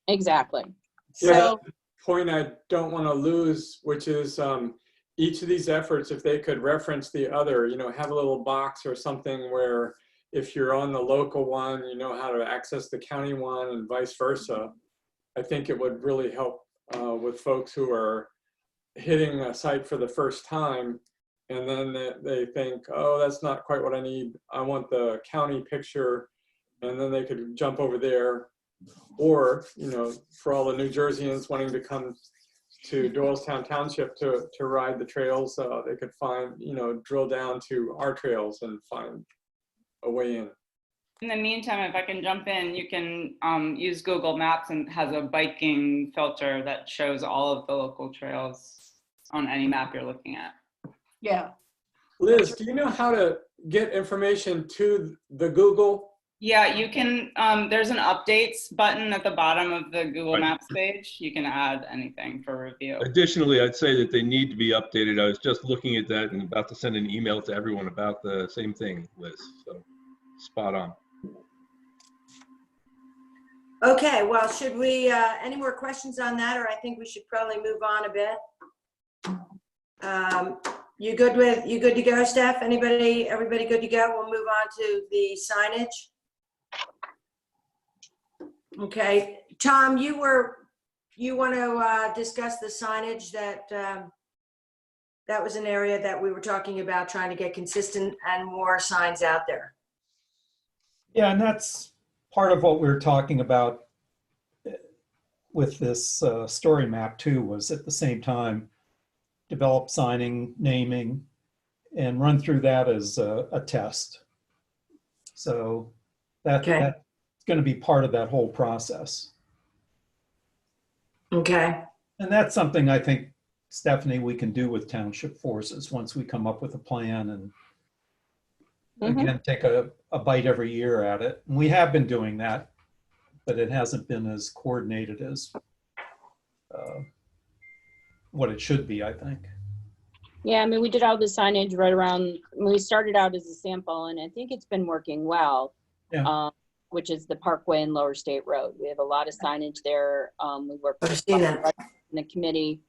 Exactly. So, yeah, point I don't want to lose, which is each of these efforts, if they could reference the other, you know, have a little box or something where if you're on the local one, you know how to access the county one and vice versa. I think it would really help with folks who are hitting a site for the first time and then they think, oh, that's not quite what I need. I want the county picture. And then they could jump over there, Or, for all the New Jerseyans wanting to come to Doylestown Township to ride the trails, they could find, drill down to our trails and find a way in. In the meantime, if I can jump in, you can use Google Maps and has a biking filter that shows all of the local trails on any map you're looking at. Yeah. Liz, do you know how to get information to the Google? Yeah, you can, there's an updates button at the bottom of the Google Maps page. You can add anything for review. Additionally, I'd say that they need to be updated. I was just looking at that and about to send an email to everyone about the same thing, Liz. So spot on. Okay, well, should we, any more questions on that, or I think we should probably move on a bit? You good to go, Steph? Everybody good to go? We'll move on to the signage. Okay, Tom, you want to discuss the signage that was an area that we were talking about, trying to get consistent and more signs out there. Yeah, and that's part of what we were talking about with this story map too, was at the same time develop signing, naming, and run through that as a test. So that's going to be part of that whole process. Okay. And that's something I think, Stephanie, we can do with Township Forces once we come up with a plan and again, take a bite every year at it. And we have been doing that, but it hasn't been as coordinated as what it should be, I think. Yeah, I mean, we did all the signage right around, we started out as a sample, and I think it's been working well, which is the Parkway and Lower State Road. We have a lot of signage there. We work with the committee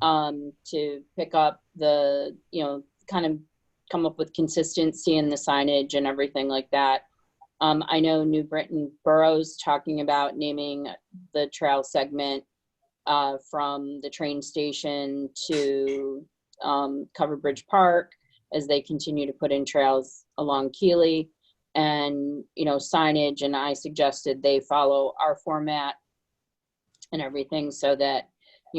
to pick up the, kind of come up with consistency in the signage and everything like that. I know New Britain Borough's talking about naming the trail segment from the train station to Covered Bridge Park as they continue to put in trails along Keeley and, signage. And I suggested they follow our format and everything so that,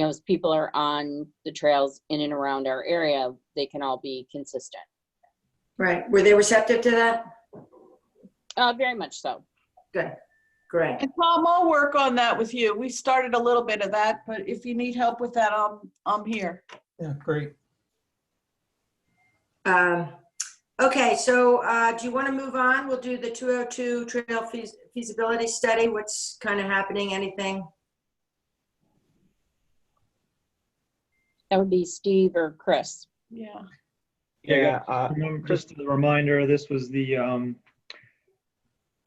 as people are on the trails in and around our area, they can all be consistent. Right. Were they receptive to that? Very much so. Good. Great. And Tom, I'll work on that with you. We started a little bit of that, but if you need help with that, I'm here. Yeah, great. Okay, so do you want to move on? We'll do the 202 trail feasibility study. What's kind of happening? Anything? That would be Steve or Chris. Yeah. Yeah, just as a reminder, this was the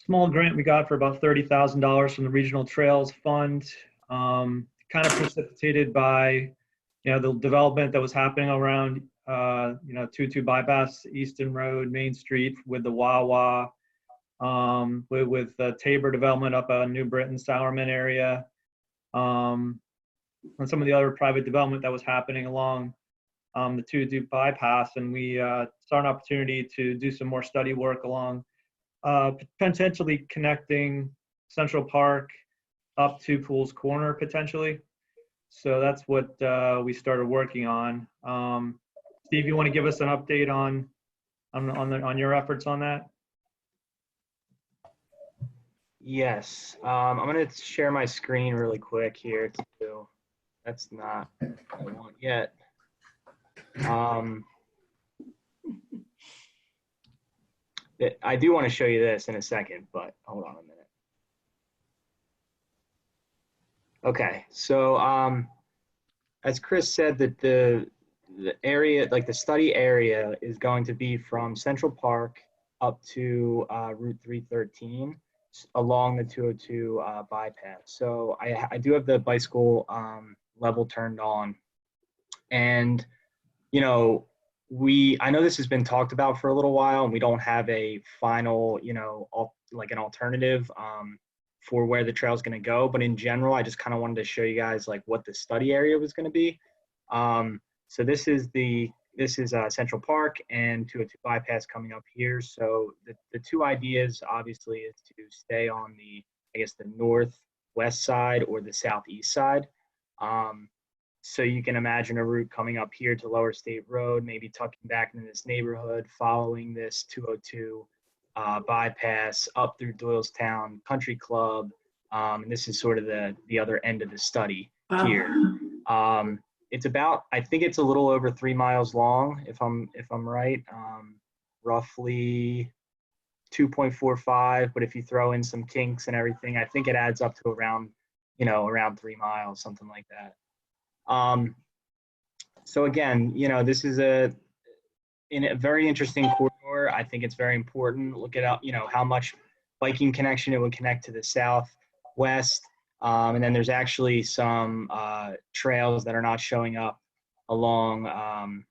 small grant we got for about $30,000 from the Regional Trails Fund, kind of precipitated by, the development that was happening around, 202 bypass, Easton Road, Main Street with the Wawa, with the Tabor development up in New Britain, Sourman area, and some of the other private development that was happening along the 202 bypass. And we saw an opportunity to do some more study work along potentially connecting Central Park up to Pools Corner potentially. So that's what we started working on. Steve, you want to give us an update on your efforts on that? Yes, I'm going to share my screen really quick here too. That's not what I want yet. I do want to show you this in a second, but hold on a minute. Okay, so as Chris said, that the area, like the study area, is going to be from Central Park up to Route 313 along the 202 bypass. So I do have the bicycle level turned on, and I know this has been talked about for a little while, and we don't have a final, like an alternative for where the trail is going to go. But in general, I just kind of wanted to show you guys like what the study area was going to be. So this is Central Park and 202 bypass coming up here. So the two ideas obviously is to stay on the I guess, the northwest side or the southeast side. So you can imagine a route coming up here to Lower State Road, maybe tucking back into this neighborhood, following this 202 bypass up through Doylestown Country Club. And this is sort of the other end of the study here. It's about, I think it's a little over 3 miles long, if I'm right. Roughly 2.45, but if you throw in some kinks and everything, I think it adds up to around 3 miles, something like that. So again, this is in a very interesting corridor. I think it's very important. Look at how much biking connection it would connect to the southwest. And then there's actually some trails that are not showing up along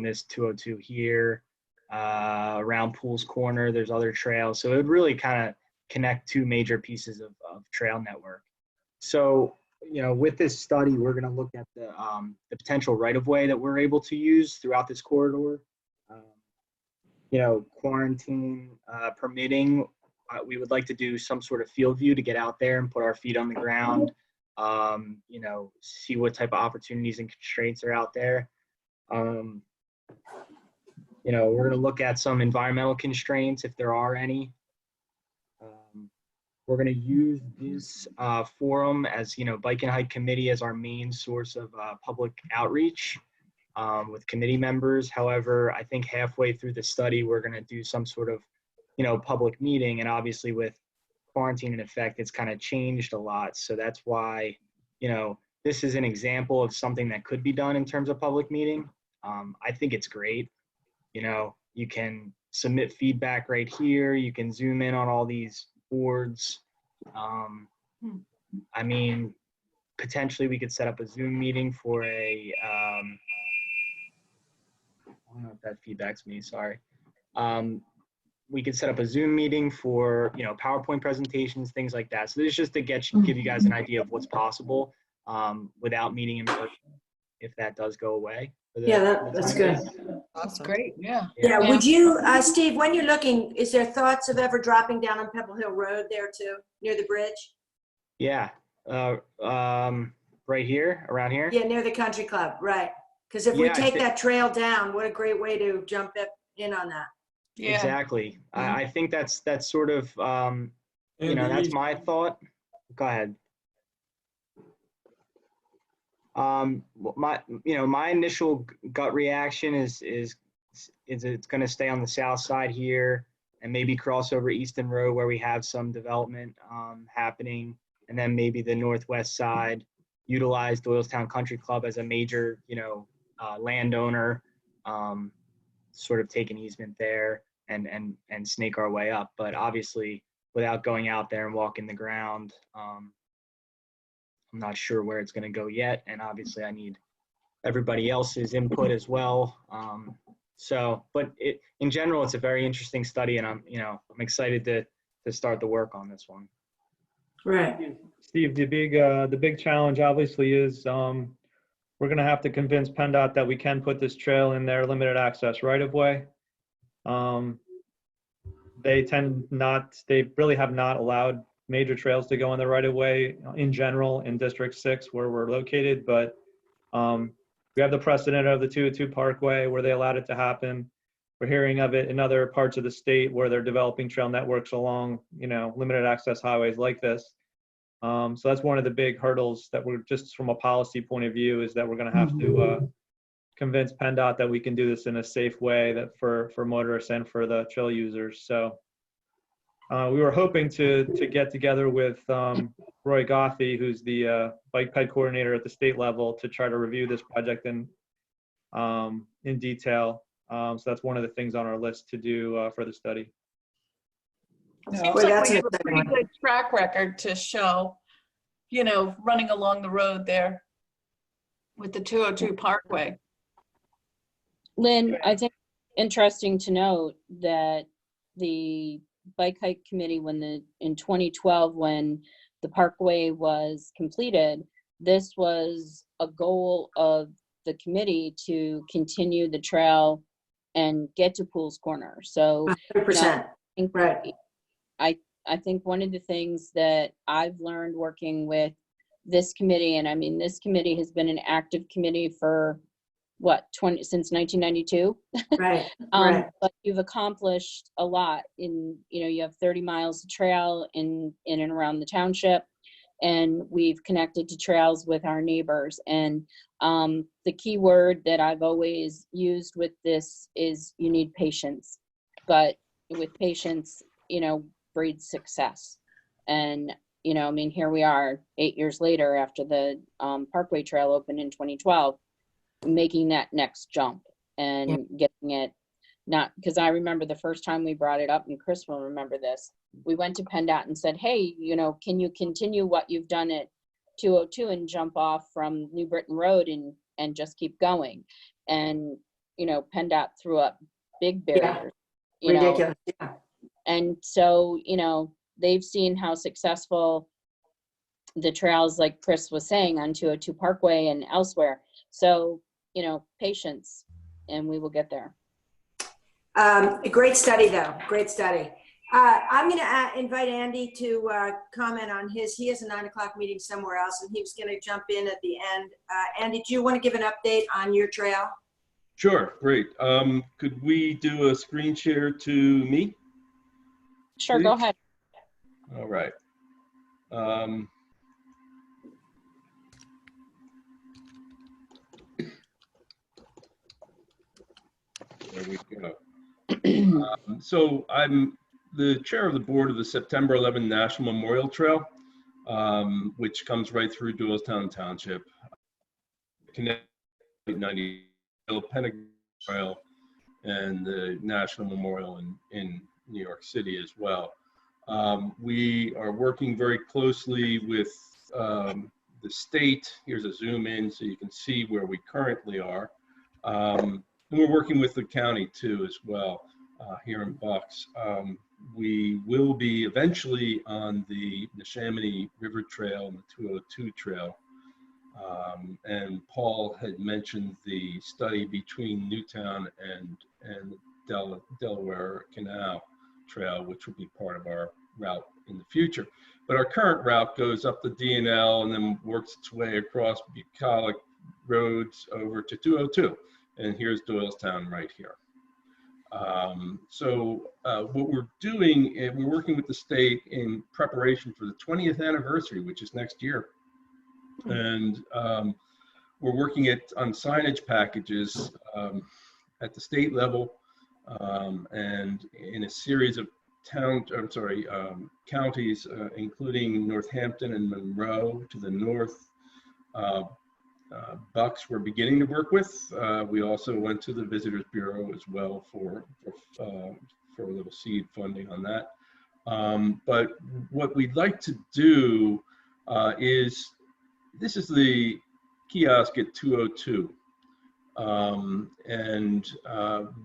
this 202 here. Around Pools Corner, there's other trails. So it would really kind of connect two major pieces of trail network. So, with this study, we're going to look at the potential right-of-way that we're able to use throughout this corridor. Quarantine permitting, we would like to do some sort of field view to get out there and put our feet on the ground, see what type of opportunities and constraints are out there. We're going to look at some environmental constraints if there are any. We're going to use this forum as, Bike and Hike Committee as our main source of public outreach with committee members. However, I think halfway through the study, we're going to do some sort of, public meeting. And obviously with quarantine in effect, it's kind of changed a lot. So that's why, this is an example of something that could be done in terms of public meeting. I think it's great. You can submit feedback right here. You can zoom in on all these boards. I mean, potentially we could set up a Zoom meeting for I don't know if that feedback's me, sorry. We could set up a Zoom meeting for, PowerPoint presentations, things like that. So this is just to give you guys an idea of what's possible without meeting in person, if that does go away. That's good. That's great. Yeah. Yeah. Would you, Steve, when you're looking, is there thoughts of ever dropping down on Pebble Hill Road there too, near the bridge? Yeah. Right here, around here? Yeah, near the country club, right. Because if we take that trail down, what a great way to jump in on that. Yeah. Exactly. I think that's sort of, that's my thought. Go ahead. My initial gut reaction is it's going to stay on the south side here and maybe cross over Easton Road where we have some development happening, and then maybe the northwest side utilize Doylestown Country Club as a major landowner, sort of take an easement there and snake our way up. But obviously without going out there and walking the ground, I'm not sure where it's going to go yet, and obviously I need everybody else's input as well. But in general, it's a very interesting study, and I'm excited to start the work on this one. Right. Steve, the big challenge obviously is we're going to have to convince PennDOT that we can put this trail in their limited access right of way. They really have not allowed major trails to go in the right of way in general in District 6 where we're located, but we have the precedent of the 202 Parkway where they allowed it to happen. We're hearing of it in other parts of the state where they're developing trail networks along, limited access highways like this. So that's one of the big hurdles that we're just from a policy point of view is that we're going to have to convince PennDOT that we can do this in a safe way that for motorists and for the trail users. So we were hoping to get together with Roy Gothy, who's the bike ped coordinator at the state level, to try to review this project in detail. So that's one of the things on our list to do for the study. Seems like we have a pretty good track record to show, running along the road there with the 202 Parkway. Lynn, I think interesting to note that the Bike Hike Committee, in 2012, when the Parkway was completed, this was a goal of the committee to continue the trail and get to Pools Corner. So 100%. Right. I think one of the things that I've learned working with this committee, and I mean, this committee has been an active committee for what, since 1992? Right, right. But you've accomplished a lot you have 30 miles of trail in and around the township, and we've connected to trails with our neighbors. And the key word that I've always used with this is you need patience, but with patience, breeds success. And, I mean, here we are 8 years later after the Parkway Trail opened in 2012, making that next jump and getting it, not because I remember the first time we brought it up, and Chris will remember this. We went to PennDOT and said, hey, can you continue what you've done at 202 and jump off from New Britain Road and just keep going? And, PennDOT threw up big barriers. Ridiculous, yeah. And so, they've seen how successful the trails, like Chris was saying, on 202 Parkway and elsewhere. So, patience, and we will get there. A great study, though. Great study. I'm going to invite Andy to comment on he has a 9 o'clock meeting somewhere else, and he was going to jump in at the end. Andy, do you want to give an update on your trail? Sure, great. Could we do a screen share to me? Sure, please? Go ahead. All right. There we go. So I'm the chair of the board of the September 11 National Memorial Trail, which comes right through Doylestown Township, Connecticut 90 Pentagon Trail, and the National Memorial in New York City as well. We are working very closely with the state. Here's a zoom in so you can see where we currently are. And we're working with the county too as well here in Bucks. We will be eventually on the Neshaminy River Trail and the 202 Trail. And Paul had mentioned the study between Newtown and Delaware Canal Trail, which will be part of our route in the future. But our current route goes up the D&L and then works its way across bucolic roads over to 202. And here's Doylestown right here. So what we're doing, we're working with the state in preparation for the 20th anniversary, which is next year. And we're working on signage packages at the state level and in a series of counties, including Northampton and Monroe to the north. Bucks we're beginning to work with. We also went to the Visitors Bureau as well for a little seed funding on that. But what we'd like to do is, this is the kiosk at 202. And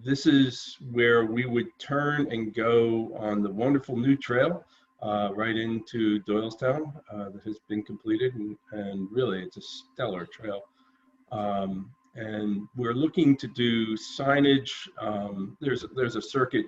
this is where we would turn and go on the wonderful new trail right into Doylestown that has been completed, and really it's a stellar trail. And we're looking to do signage. There's a circuit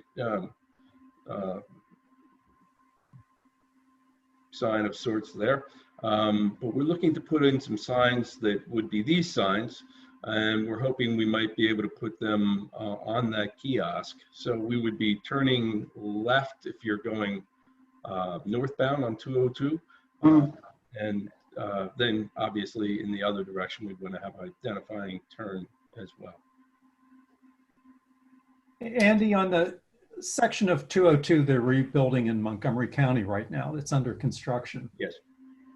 sign of sorts there, but we're looking to put in some signs that would be these signs, and we're hoping we might be able to put them on that kiosk. So we would be turning left if you're going northbound on 202, and then obviously in the other direction we'd want to have identifying turn as well. Andy, on the section of 202 they're rebuilding in Montgomery County right now, that's under construction. Yes.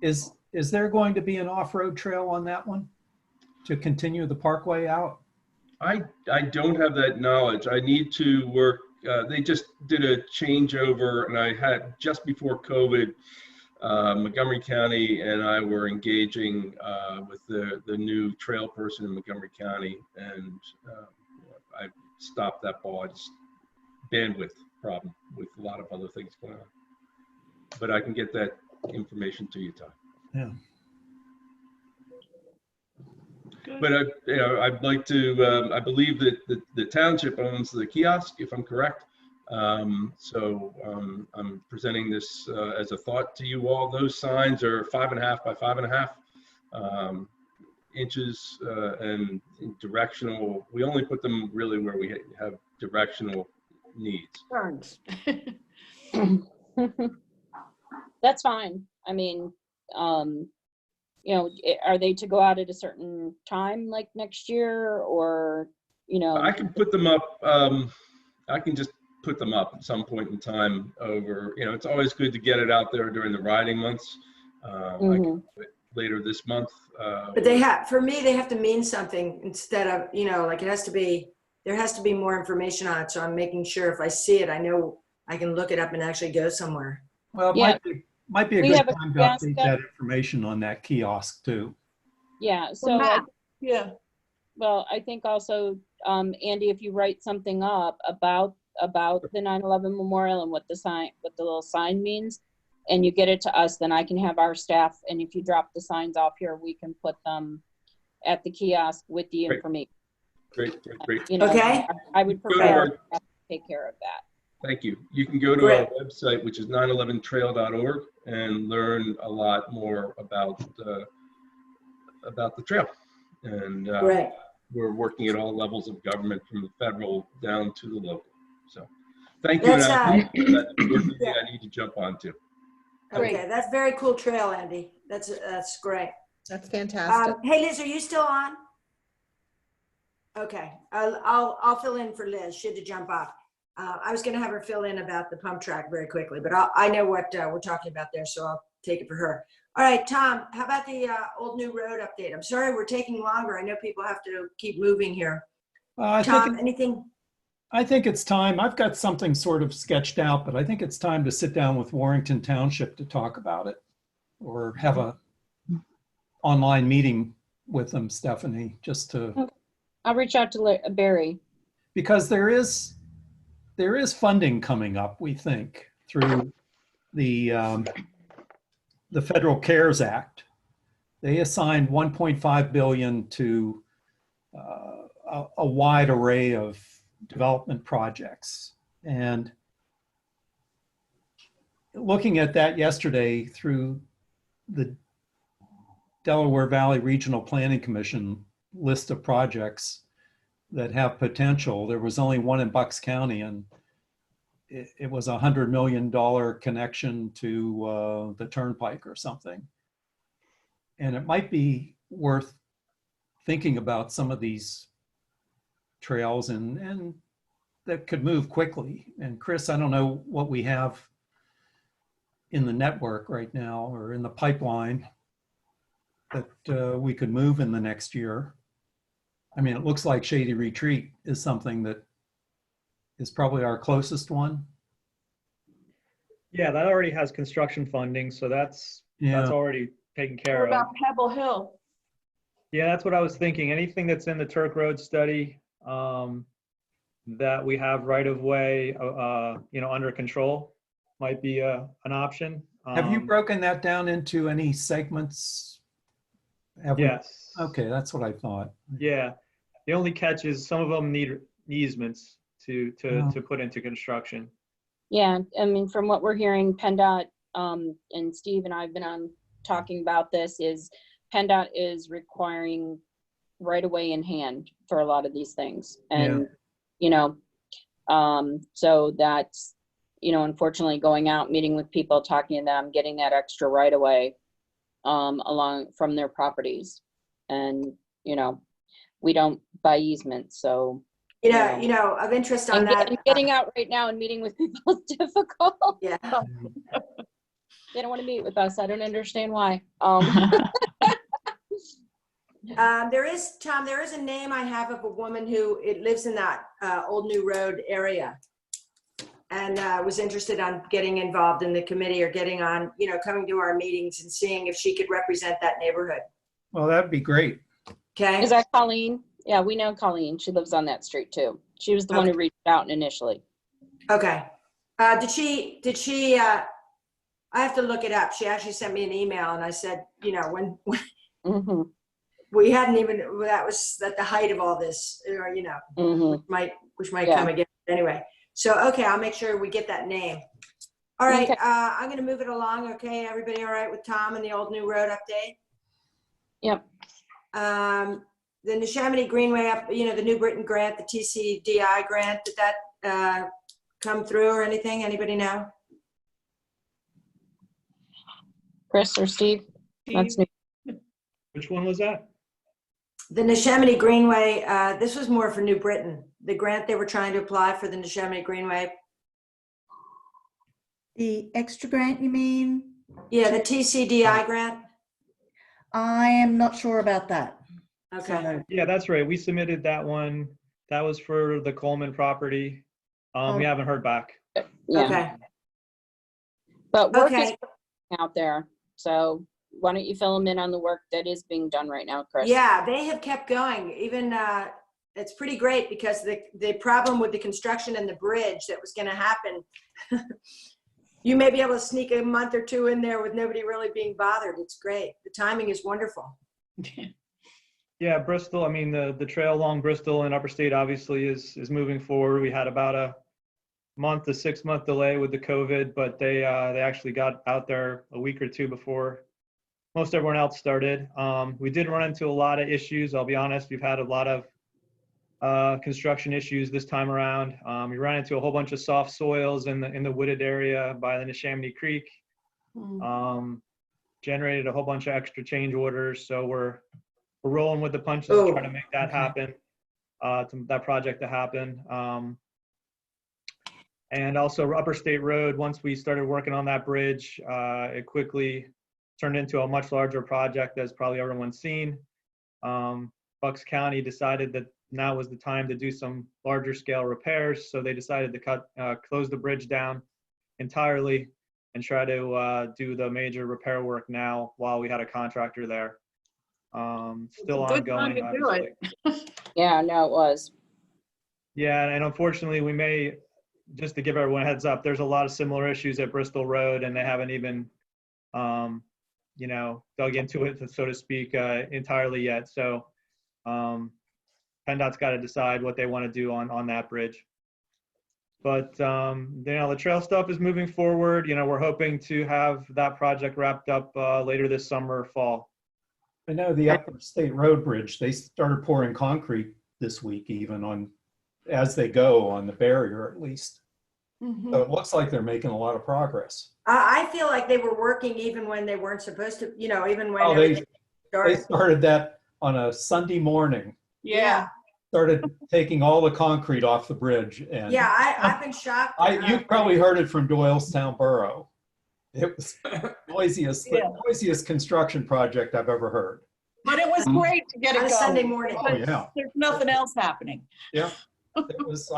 Is there going to be an off-road trail on that one to continue the parkway out? I don't have that knowledge. I need to work. They just did a changeover, and I had just before COVID, Montgomery County and I were engaging with the new trail person in Montgomery County, and I stopped that ball. I just bandwidth problem with a lot of other things going on. But I can get that information to you, Todd. Yeah. But I'd like to. I believe that the township owns the kiosk, if I'm correct. I'm presenting this as a thought to you all. Those signs are 5.5 by 5.5 inches and directional. We only put them really where we have directional needs. Turns. That's fine. I mean, you know, are they to go out at a certain time, like next year, or, you know? I can put them up. I can just put them up at some point in time over, you know, it's always good to get it out there during the riding months. I can do it later this month. But they have, for me, they have to mean something instead of, you know, like it has to be, there has to be more information on it. So I'm making sure if I see it, I know I can look it up and actually go somewhere. Well, it might be a good time to update that information on that kiosk too. Yeah, so, yeah. Well, I think also, Andy, if you write something up about the 9/11 memorial and what the little sign means, and you get it to us, then I can have our staff, and if you drop the signs off here, we can put them at the kiosk with the information. Great. You know, okay. I would prefer our staff to take care of that. Thank you. You can go to our website, which is 911trail.org, and learn a lot more about the trail. And we're working at all levels of government, from the federal down to the local. So thank you. That's, I need to jump on to. Okay, that's very cool trail, Andy. That's great. That's fantastic. Hey, Liz, are you still on? Okay, I'll fill in for Liz. She had to jump off. I was going to have her fill in about the pump track very quickly, but I know what we're talking about there, so I'll take it for her. All right, Tom, how about the Old New Road update? I'm sorry we're taking longer. I know people have to keep moving here. Tom, anything? I think it's time. I've got something sort of sketched out, but I think it's time to sit down with Warrington Township to talk about it, or have a online meeting with them, Stephanie, just to. I'll reach out to Barry. Because there is funding coming up, we think, through the Federal CARES Act. They assigned $1.5 billion to a wide array of development projects. And looking at that yesterday through the Delaware Valley Regional Planning Commission list of projects that have potential, there was only one in Bucks County, and it was $100 million connection to the turnpike or something. And it might be worth thinking about some of these trails and that could move quickly. And Chris, I don't know what we have in the network right now or in the pipeline that we could move in the next year. I mean, it looks like Shady Retreat is something that is probably our closest one. Yeah, that already has construction funding, so that's already taken care of. What about Pebble Hill? Yeah, that's what I was thinking. Anything that's in the Turk Road study that we have right of way, under control might be an option. Have you broken that down into any segments? Yes. Okay, that's what I thought. Yeah, the only catch is some of them need easements to put into construction. Yeah, I mean, from what we're hearing, PennDOT, and Steve and I have been on talking about this, is PennDOT is requiring right away in hand for a lot of these things. And, so that's, unfortunately going out, meeting with people, talking to them, getting that extra right away along from their properties. And, we don't buy easements, so. Of interest on that. Getting out right now and meeting with people is difficult. Yeah. They don't want to meet with us. I don't understand why. There is, Tom, there is a name I have of a woman who lives in that Old New Road area, and was interested on getting involved in the committee or getting on, coming to our meetings and seeing if she could represent that neighborhood. Well, that'd be great. Okay. Is that Colleen? Yeah, we know Colleen. She lives on that street too. She was the one who reached out initially. Okay. Did she, I have to look it up. She actually sent me an email and I said, when we hadn't even, that was at the height of all this, which might come again anyway. So, okay, I'll make sure we get that name. All right, Okay. I'm gonna move it along, okay? Everybody all right with Tom and the old new road update? Yep. The Neshaminy Greenway, the New Britain grant, the TCDI grant, did that come through or anything? Anybody know? Chris or Steve? That's new. Which one was that? The Neshaminy Greenway, this was more for New Britain. The grant they were trying to apply for the Neshaminy Greenway. The extra grant, you mean? Yeah, the TCDI grant. I am not sure about that. Okay. So, Yeah, that's right. We submitted that one. That was for the Coleman property. We haven't heard back. Yeah. Okay. But work is Okay. out there. So why don't you fill them in on the work that is being done right now, Chris? Yeah, they have kept going. Even it's pretty great because the problem with the construction and the bridge that was going to happen, you may be able to sneak a month or two in there with nobody really being bothered. It's great. The timing is wonderful. Yeah, Bristol, I mean, the trail along Bristol and Upper State obviously is moving forward. We had about a month to 6 month delay with the COVID, but they actually got out there a week or two before most everyone else started. We did run into a lot of issues. I'll be honest, we've had a lot of construction issues this time around. We ran into a whole bunch of soft soils in the wooded area by the Neshaminy Creek. Generated a whole bunch of extra change orders. So we're rolling with the punches to try to make that happen, that project to happen. And also Upper State Road, once we started working on that bridge, it quickly turned into a much larger project, as probably everyone's seen. Bucks County decided that now was the time to do some larger scale repairs. So they decided to close the bridge down entirely and try to do the major repair work now while we had a contractor there. Still Good time ongoing, to do it. obviously. Yeah, no, it was. Yeah, and unfortunately, we may, just to give everyone a heads up, there's a lot of similar issues at Bristol Road, and they haven't even, dug into it, so to speak, entirely yet. So PennDOT's got to decide what they want to do on that bridge. But the trail stuff is moving forward. We're hoping to have that project wrapped up later this summer or fall. I know the Upper State Road Bridge, they started pouring concrete this week even as they go on the barrier at least. So it looks like they're making a lot of progress. I feel like they were working even when they weren't supposed to, even when They everything started. started that on a Sunday morning. Yeah. Started taking all the concrete off the bridge. And Yeah, I've been shocked. you probably heard it from Doylestown Borough. It was the noisiest construction project I've ever heard. But it was great to get it On a going. Sunday morning. Oh, yeah. There's nothing else happening. Yeah. It was,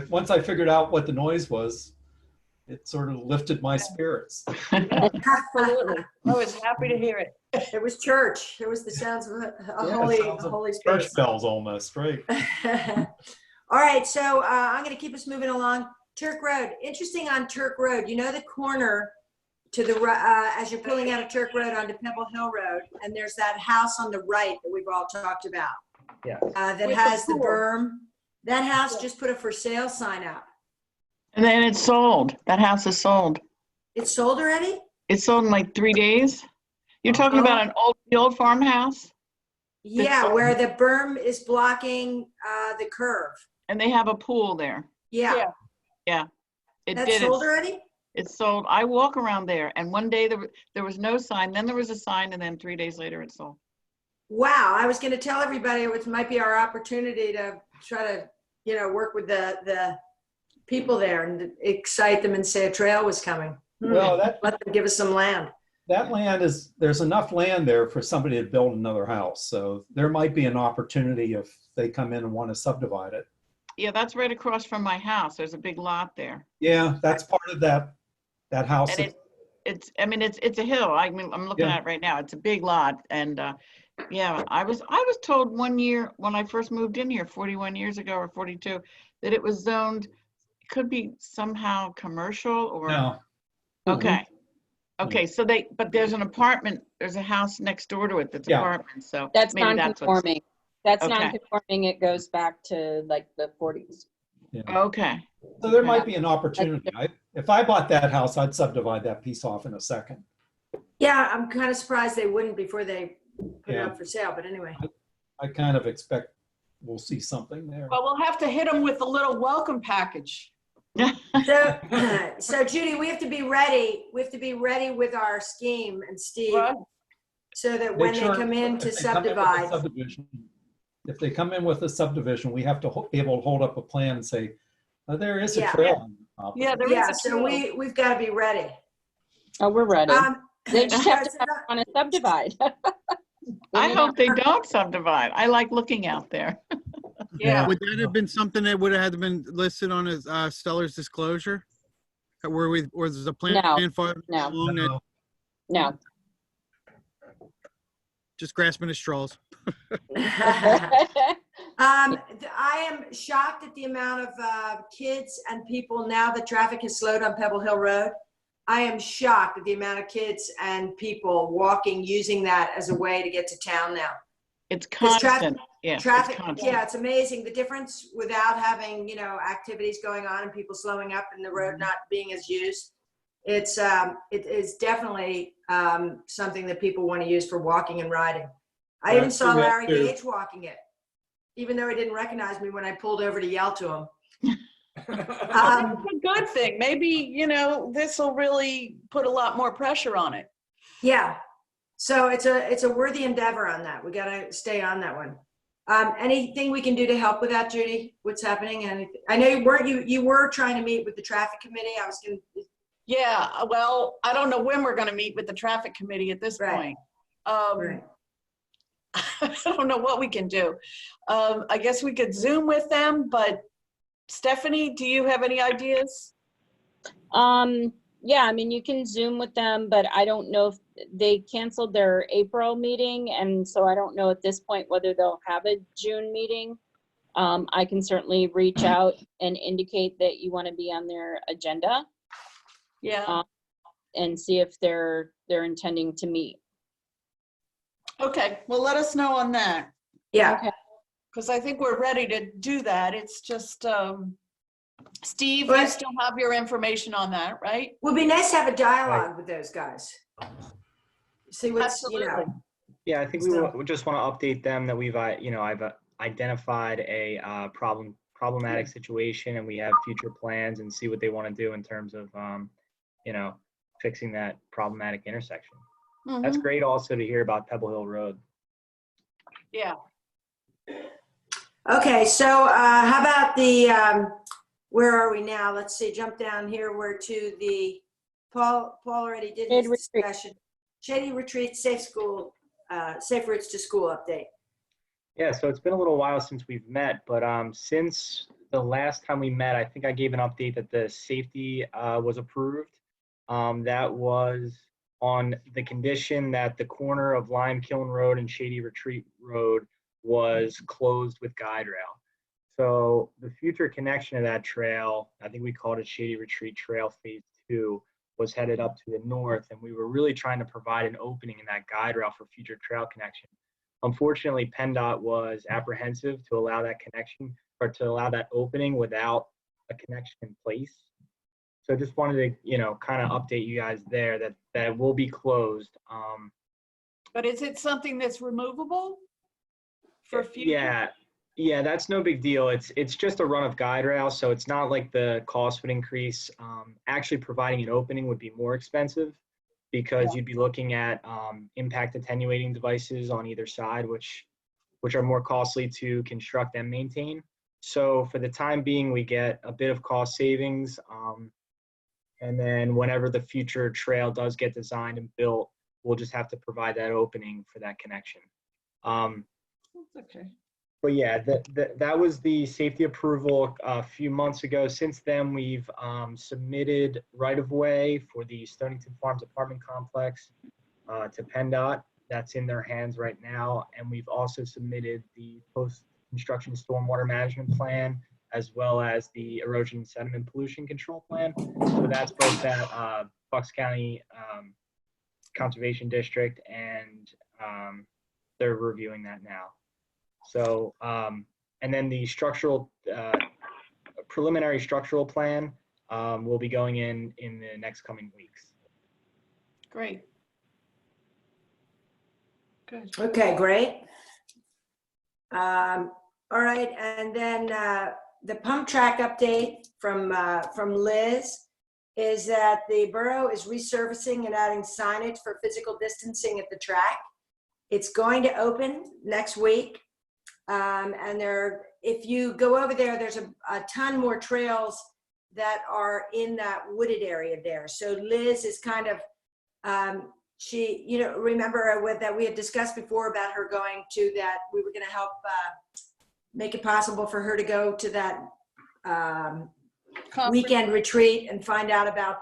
once I figured out what the noise was, it sort of lifted my spirits. Absolutely. I was happy to hear it. It was church. It was the sounds of a Sounds of holy church space. bells almost, right? All right, so I'm going to keep us moving along. Turk Road. Interesting on Turk Road. The corner to the as you're pulling out of Turk Road onto Pebble Hill Road, and there's that house on the right that we've all talked about. Yeah. That With has the the pool. berm. That house just put a for sale sign up. And then it's sold. That house is sold. It's sold already? It's sold in like 3 days. You're talking about the old farmhouse? Yeah, where the berm is blocking the curve. And they have a pool there. Yeah. Yeah. That's sold already? It's sold. I walk around there, and one day there was no sign, then there was a sign, and then 3 days later it's sold. Wow, I was going to tell everybody it might be our opportunity to try to, work with the people there and excite them and say a trail was coming. Well, let them give us some land. That land there's enough land there for somebody to build another house. So there might be an opportunity if they come in and want to subdivide it. Yeah, that's right across from my house. There's a big lot there. Yeah, that's part of that house. And it's a hill. I'm looking at it right now. It's a big lot. And yeah, I was told one year when I first moved in here 41 years ago or 42 that it was zoned, could be somehow commercial or. No. Okay. Okay, so but there's an apartment, there's a house next door to it that's apartment, so. That's maybe non-conforming. That's Okay. non-conforming. It goes back to like the 40s. Yeah. Okay. So there might be an opportunity. If I bought that house, I'd subdivide that piece off in a second. Yeah, I'm kind of surprised they wouldn't before they put it Yeah. up for sale, but anyway. I kind of expect we'll see something there. Well, we'll have to hit them with a little welcome package. So Judy, we have to be ready. We have to be ready with our scheme and Steve, so that when Make they sure come in to if they come in with a subdivide. subdivision, if they come in with a subdivision, we have to be able to hold up a plan and say, oh, there is a Yeah. trail. on the top of Yeah, it." there Yeah, is a so trail. we've got to be ready. Oh, we're ready. They just have to so have on a subdivide. I hope they don't subdivide. I like looking out there. Yeah. Would that have been something that would have been listed on his Stellar's disclosure? Where we, or there's a plan No. for No. along that, No. just grasping at straws. I am shocked at the amount of kids and people now that traffic has slowed on Pebble Hill Road. I am shocked at the amount of kids and people walking, using that as a way to get to town now. It's 'Cause constant. Yeah, Traffic, it's constant. yeah, it's amazing the difference without having, activities going on and people slowing up and the road not being as used. It is definitely something that people want to use for walking and riding. I even saw see that Larry too. Gage walking it, even though he didn't recognize me when I pulled over to yell to him. That's a good thing. Maybe, this will really put a lot more pressure on it. Yeah. So it's a worthy endeavor on that. We got to stay on that one. Anything we can do to help with that, Judy? What's happening? And I know you were trying to meet with the traffic committee. I was going to. Yeah, well, I don't know when we're going to meet with the traffic committee at this point. Right. I don't know what we can do. I guess we could Zoom with them, but Stephanie, do you have any ideas? Yeah, I mean, you can Zoom with them, but I don't know if they canceled their April meeting. And so I don't know at this point whether they'll have a June meeting. I can certainly reach out and indicate that you want to be on their agenda. Yeah. And see if they're intending to meet. Okay, well, let us know on that. Yeah. Okay. Because I think we're ready to do that. It's just, Steve, you still have your information on that, right? Would be nice to have a dialogue with those guys. See what's, Yeah, I think we just want to update them that we've, I've identified a problematic situation, and we have future plans, and see what they want to do in terms of, fixing that problematic intersection. That's great also to hear about Pebble Hill Road. Yeah. Okay, so how about the, where are we now? Let's see, jump down here. We're to the, Paul already did his discussion. Shady Retreat, safe routes to school update. Yeah, so it's been a little while since we've met, but since the last time we met, I think I gave an update that the safety was approved. That was on the condition that the corner of Lime Kiln Road and Shady Retreat Road was closed with guide rail. So the future connection of that trail, I think we called it Shady Retreat Trail Phase 2, was headed up to the north, and we were really trying to provide an opening in that guide rail for future trail connection. Unfortunately, PennDOT was apprehensive to allow that connection, or to allow that opening without a connection in place. So just wanted to, kind of update you guys there that it will be closed. But is it something that's removable for future? Yeah, that's no big deal. It's just a run of guide rail, so it's not like the cost would increase. Actually providing an opening would be more expensive because you'd be looking at impact attenuating devices on either side, which are more costly to construct and maintain. So for the time being, we get a bit of cost savings. And then whenever the future trail does get designed and built, we'll just have to provide that opening for that connection. Okay. But yeah, that was the safety approval a few months ago. Since then, we've submitted right-of-way for the Stonington Farms apartment complex to PennDOT. That's in their hands right now. And we've also submitted the post-construction stormwater management plan, as well as the erosion and sediment pollution control plan. So that's both at Bucks County Conservation District, and they're reviewing that now. So, and then the structural preliminary structural plan will be going in the next coming weeks. Great. Good. Okay, great. All right, and then the pump track update from Liz is that the borough is resurfacing and adding signage for physical distancing at the track. It's going to open next week. And if you go over there, there's a ton more trails that are in that wooded area there. So Liz is kind of, she, you know, remember that we had discussed before about her going to that, we were gonna help make it possible for her to go to that weekend retreat and find out about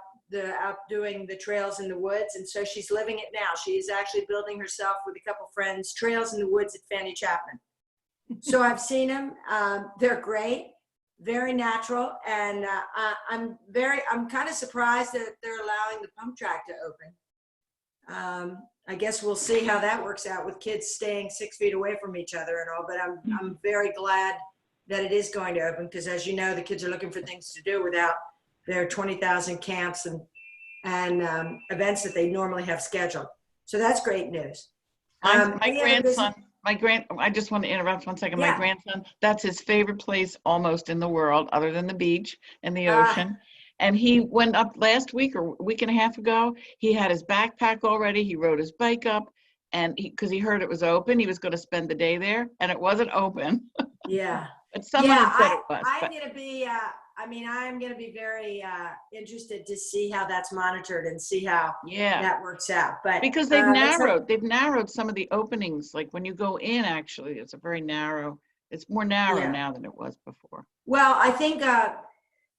doing the trails in the woods. And so she's living it now. She's actually building herself with a couple friends, trails in the woods at Fanny Chapman. So I've seen them. They're great, very natural. And I'm kind of surprised that they're allowing the pump track to open. I guess we'll see how that works out with kids staying 6 feet away from each other and all, but I'm very glad that it is going to open, because as you know, the kids are looking for things to do without their 20,000 camps and events that they normally have scheduled. So that's great news. My grandson, I just want to interrupt 1 second. Yeah. My grandson, that's his favorite place almost in the world, other than the beach and the ocean. And he went up last week or a week and a half ago. He had his backpack already. He rode his bike up, and because he heard it was open, he was going to spend the day there, and it wasn't open. Yeah. But someone had said it was. I'm going to be, I'm going to be very interested to see how that's monitored and see how that works out. But because they've narrowed some of the openings. Like when you go in, actually, it's it's more narrow now than it was before. Well, I think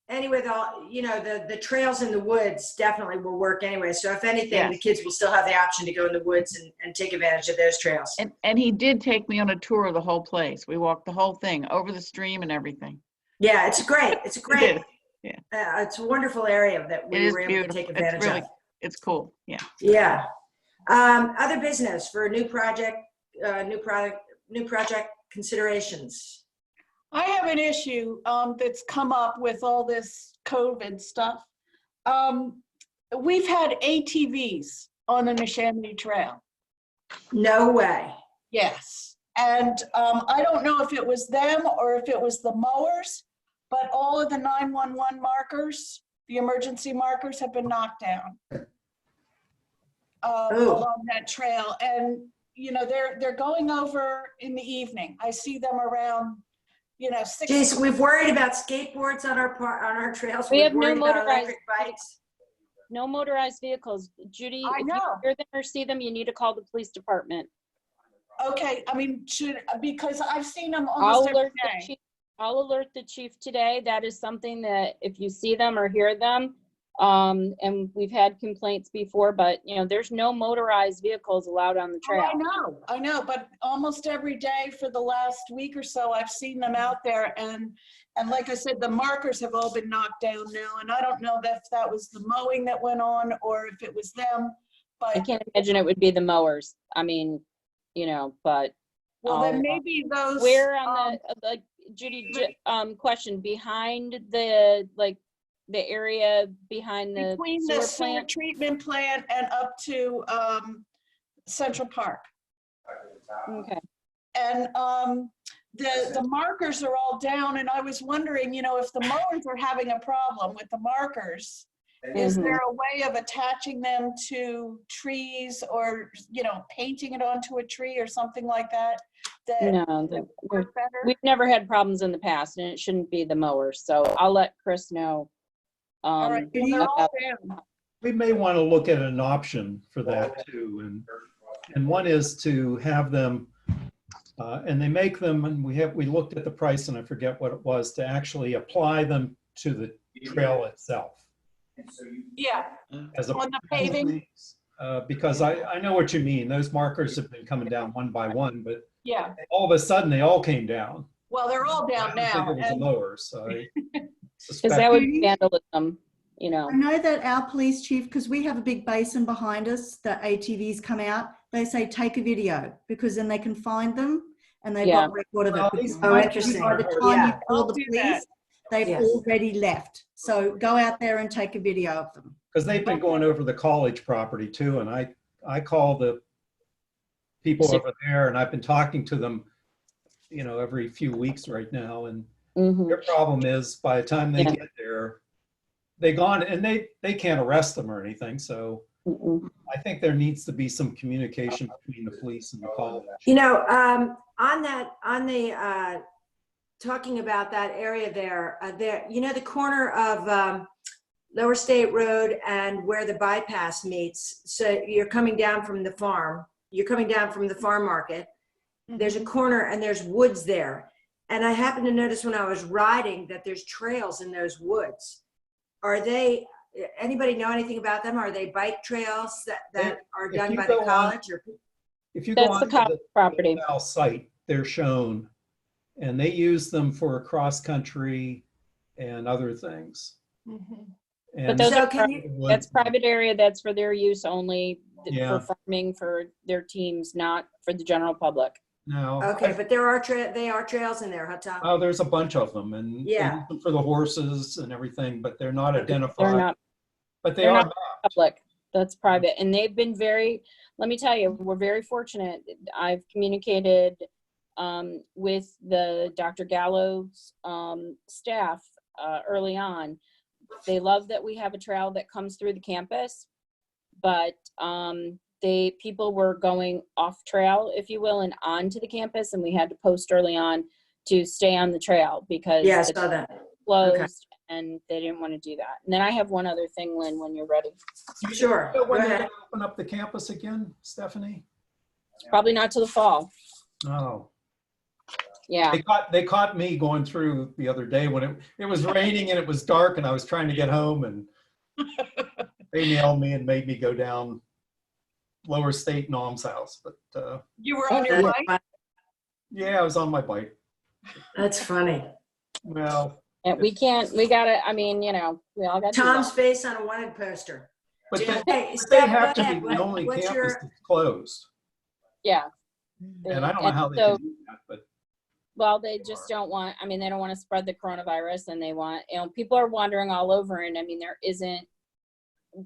anyway, the trails in the woods definitely will work anyway. So if anything, the kids will still have the option to go in the woods and take advantage of those trails. And he did take me on a tour of the whole place. We walked the whole thing over the stream and everything. Yeah, it's great. It's great. It's a wonderful area that we were able to take advantage of. It's cool. Yeah. Yeah. Other business for new project considerations. I have an issue that's come up with all this COVID stuff. We've had ATVs on the Neshaminy Trail. No way. Yes. And I don't know if it was them or if it was the mowers, but all of the 911 markers, the emergency markers, have been knocked down along that trail. And, you know, they're going over in the evening. I see them around, you know, 6. Geez, we've worried about skateboards on our trails. We have no worried about motorized electric bikes. No motorized vehicles. Judy, I if know. you hear them or see them, you need to call the police department. Okay, I mean, because I've seen them almost every day. I'll alert the chief today. That is something that if you see them or hear them, and we've had complaints before, but you know, there's no motorized vehicles allowed on the trail. Oh, I know, but almost every day for the last week or so, I've seen them out there, and like I said, the markers have all been knocked down now, and I don't know if that was the mowing that went on or if it was them, but I can't imagine it would be the mowers. I mean, you know, but well, then maybe those. Where on the Judy, question, behind the area behind the between the sewer treatment plant and up to Central Park. Okay. And the markers are all down, and I was wondering, you know, if the mowers are having a problem with the markers, is there a way of attaching them to trees or, you know, painting it onto a tree or something like that? No, we've never had problems in the past, and it shouldn't be the mowers. So I'll let Chris know. All right, We may want to look at an option for that too, and one is to have them, and they make them, and we looked at the price, and I forget what it was, to actually apply them to the trail itself. Yeah, as on the paving. Because I know what you mean. Those markers have been coming down one by one, but yeah, all of a sudden they all came down. Well, they're all down I think now. it was a mower, so I because that would be vandalism, you know. I know that our police chief, because we have a big basin behind us that ATVs come out, they say take a video because then they can find them and they've got record of it. Oh, interesting. By the time you call the police, they've Yes. already left. So go out there and take a video of them. Because they've been going over the college property too, and I call the people over there, and I've been talking to them, every few weeks right now, and their problem is by the time they get there, they gone, and they can't arrest them or anything. So I think there needs to be some communication between the police and the college. On the talking about that area there, the corner of Lower State Road and where the bypass meets. So you're coming down from the farm. You're coming down from the farm market. There's a corner and there's woods there. And I happened to notice when I was riding that there's trails in those woods. Anybody know anything about them? Are they bike trails that are done by the college? If you go on the college property site, they're shown, and they use them for cross country and other things. But those that's private area. That's for their use only, for farming for their teams, not for the general public. No. Okay, but they are trails in there, huh, Tom? Oh, there's a bunch of them, and they use them for the horses and everything, but they're not identified. They're not. But they're not public. That's private, and they've been very. Let me tell you, we're very fortunate. I've communicated with the Dr. Gallo's staff early on. They love that we have a trail that comes through the campus, but people were going off trail, if you will, and onto the campus, and we had to post early on to stay on the trail because I saw that. Closed, and they didn't want to do that. And then I have one other thing, Lynn, when you're ready. Sure. So when they open up the campus again, Stephanie? Probably not till the fall. Oh. Yeah. They caught me going through the other day when it was raining and it was dark and I was trying to get home, and they nailed me and made me go down Lower State and Alms House. But you were on your bike? Yeah, I was on my bike. That's funny. Well, we gotta, I mean, we all got Tom's face on a wanted poster. But Hey, they have to be the only campus that's closed. Yeah. And I don't know how they can do that, but. Well, they just don't want, they don't want to spread the coronavirus, and they want, people are wandering all over, and there isn't,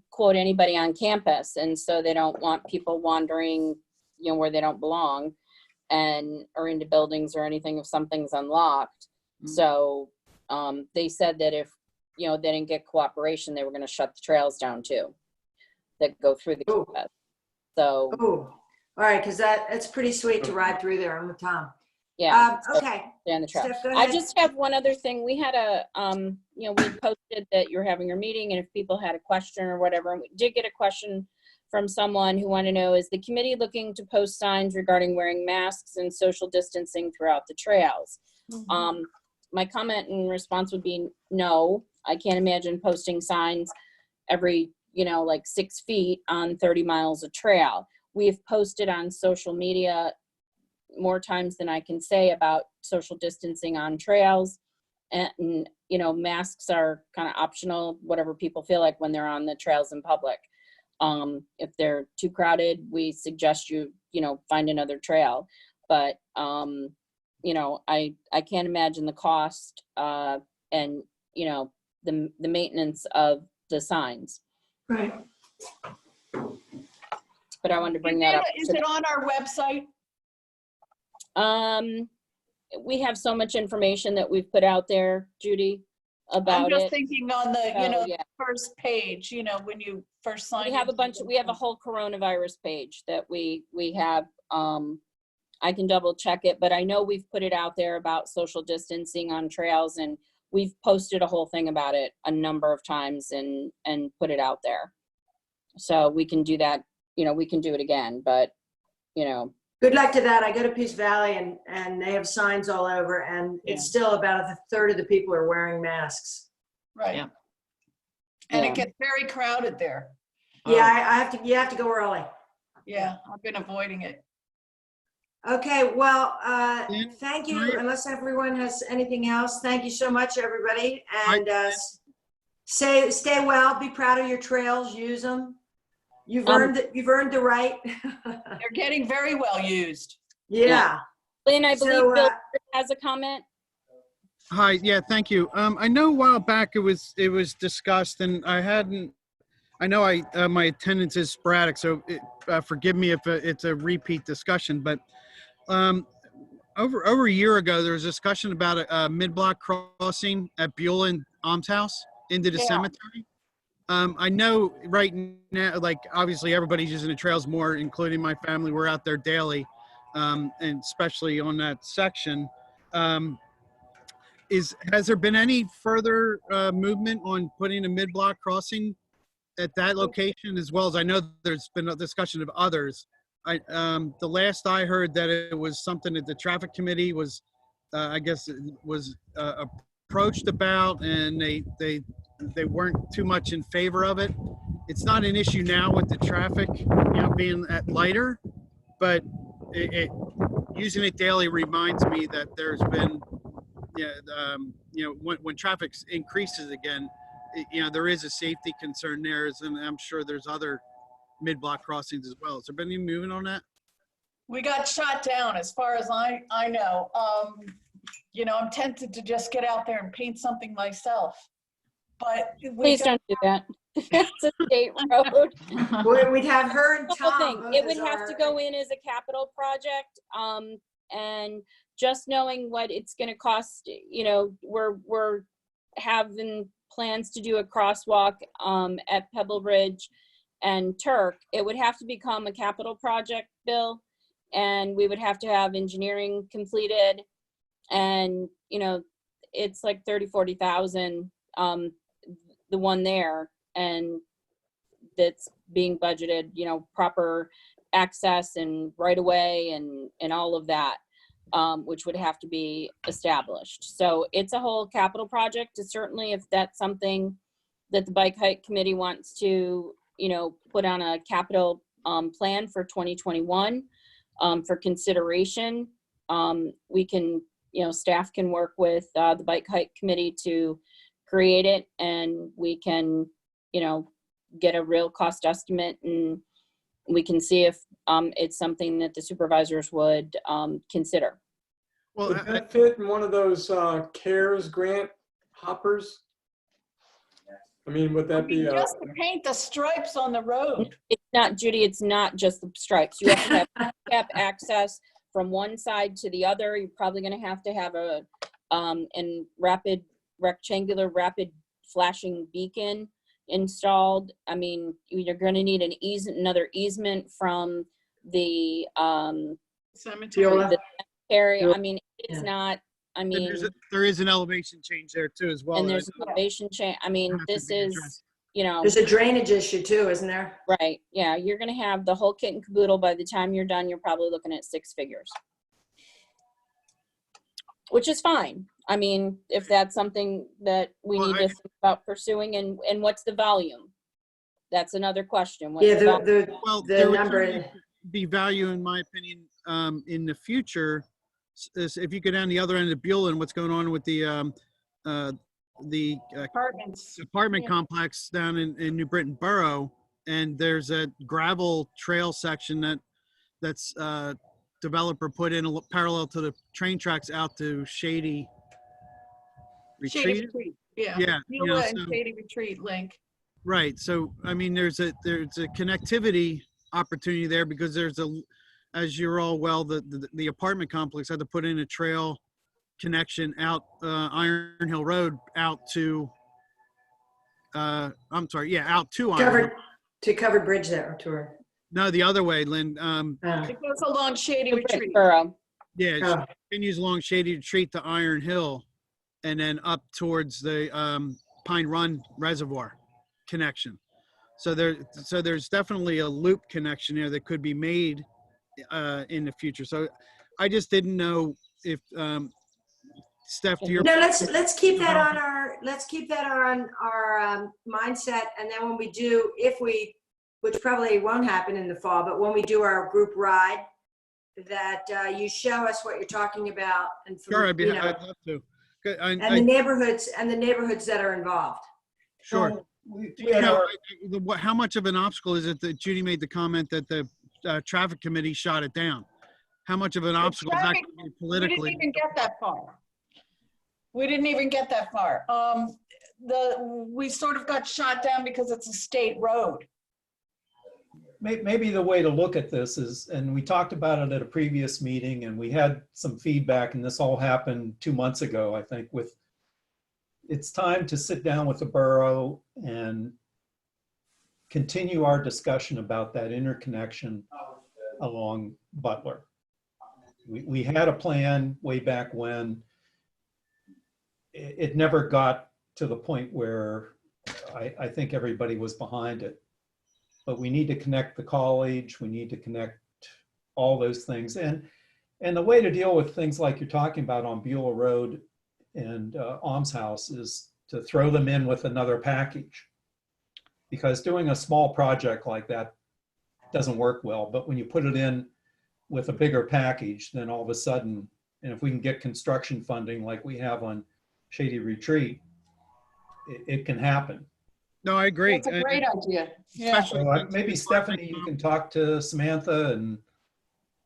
quote, anybody on campus. And so they don't want people wandering, where they don't belong or into buildings or anything if something's unlocked. So they said that if, they didn't get cooperation, they were going to shut the trails down too that go through the campus. So. All right. Cause it's pretty sweet to ride through there. I'm with Tom. Yeah. Okay. On the trail. Steph, go I ahead. just have one other thing. We had we posted that you're having your meeting, and if people had a question or whatever, and we did get a question from someone who wanted to know, is the committee looking to post signs regarding wearing masks and social distancing throughout the trails? My comment and response would be no. I can't imagine posting signs every, 6 feet on 30 miles of trail. We've posted on social media more times than I can say about social distancing on trails, and masks are kind of optional, whatever people feel like when they're on the trails in public. If they're too crowded, we suggest you find another trail, but I can't imagine the cost and the maintenance of the signs. Right. But I wanted to bring that up. Is it on our website? We have so much information that we've put out there, Judy, about I'm just it. thinking on the, Yeah. first page, when you first sign. We have we have a whole coronavirus page that we have. I can double check it, but I know we've put it out there about social distancing on trails, and we've posted a whole thing about it a number of times and put it out there. So we can do that, we can do it again, but Good luck to that. I go to Peace Valley and they have signs all over, and it's still about a third of the people are wearing masks. Right. Yeah. And it gets very crowded there. Yeah, you have to go early. Yeah, I've been avoiding it. Okay, well, thank you. Unless everyone has anything else, thank you so much, everybody. And stay well, be proud of your trails, use them. You've earned the right. They're getting very well used. Yeah. Lynn, I believe Bill has a comment. Hi, yeah, thank you. I know a while back it was discussed, and I know my attendance is sporadic, so forgive me if it's a repeat discussion, but over a year ago, there was a discussion about a mid-block crossing at Buell Alms House into the cemetery. I know right now, like obviously everybody's using the trails more, including my family. We're out there daily, and especially on that section. Has there been any further movement on putting a mid-block crossing at that location, as well as I know there's been a discussion of others? The last I heard that it was something that the traffic committee was, I guess, was approached about, and they weren't too much in favor of it. It's not an issue now with the traffic, being at lighter, but using it daily reminds me that there's been, when traffic increases again, there is a safety concern there, and I'm sure there's other mid-block crossings as well. Has there been any movement on that? We got shot down as far as I know. I'm tempted to just get out there and paint something myself. But Please don't do that. It's a state road. Boy, we'd have her and Tom. It would have to go in as a capital project. And just knowing what it's going to cost, we're having plans to do a crosswalk at Pebble Ridge and Turk. It would have to become a capital project, Bill, and we would have to have engineering completed. And, it's like 40,000, the one there, and that's being budgeted, proper access and right away and all of that, which would have to be established. So it's a whole capital project. Certainly if that's something that the Bike Hike Committee wants to, put on a capital plan for 2021 for consideration, we can, staff can work with the Bike Hike Committee to create it, and we can, get a real cost estimate, and we can see if it's something that the supervisors would consider. Well, would that fit in one of those CARES grant hoppers? I mean, would that be just to paint the stripes on the road? It's not, Judy, it's not just the stripes. You have to have handicap access from one side to the other. You're probably going to have a rectangular rapid flashing beacon installed. I mean, you're going to need another easement from the cemetery. Area. I mean, it's not. I mean, there is an elevation change there too, as well. And there's an elevation change. I mean, this is, there's a drainage issue too, isn't there? Right. Yeah, you're going to have the whole kit and caboodle. By the time you're done, you're probably looking at 6 figures, which is fine. I mean, if that's something that we need to think about pursuing, and what's the volume? That's another question. What's the number be value, in my opinion, in the future, is if you go down the other end of Buell and what's going on with the apartment complex down in New Britain Borough, and there's a gravel trail section that's developer put in parallel to the train tracks out to Shady Retreat. Yeah. And Shady Retreat link. Right. So I mean, there's a connectivity opportunity there, because as you're all well, the apartment complex had to put in a trail connection out Iron Hill Road out to out to Iron Hill. To Covered Bridge there, No, the other way, Lynn. It goes along Shady Retreat. Yeah, it continues along Shady Retreat to Iron Hill, and then up towards the Pine Run Reservoir connection. So there's definitely a loop connection there that could be made in the future. So I just didn't know if Steph, to your let's keep that on our mindset, and then when we do, which probably won't happen in the fall, but when we do our group ride, that you show us what you're talking about, and sure, I'd love to. The neighborhoods that are involved. Sure. How much of an obstacle is it that Judy made the comment that the traffic committee shot it down? How much of an obstacle is that politically? We didn't even get that far. We didn't even get that far. We sort of got shot down because it's a state road. Maybe the way to look at this is, and we talked about it at a previous meeting, and we had some feedback, and this all happened 2 months ago, I think, with, it's time to sit down with the borough and continue our discussion about that interconnection along Butler. We had a plan way back when. It never got to the point where I think everybody was behind it. But we need to connect the college, we need to connect all those things. And the way to deal with things like you're talking about on Beulah Road and Alms House is to throw them in with another package. Because doing a small project like that doesn't work well. But when you put it in with a bigger package, then all of a sudden, and if we can get construction funding like we have on Shady Retreat, it can happen. No, I agree. That's a great idea. Yeah. So maybe Stephanie, you can talk to Samantha, and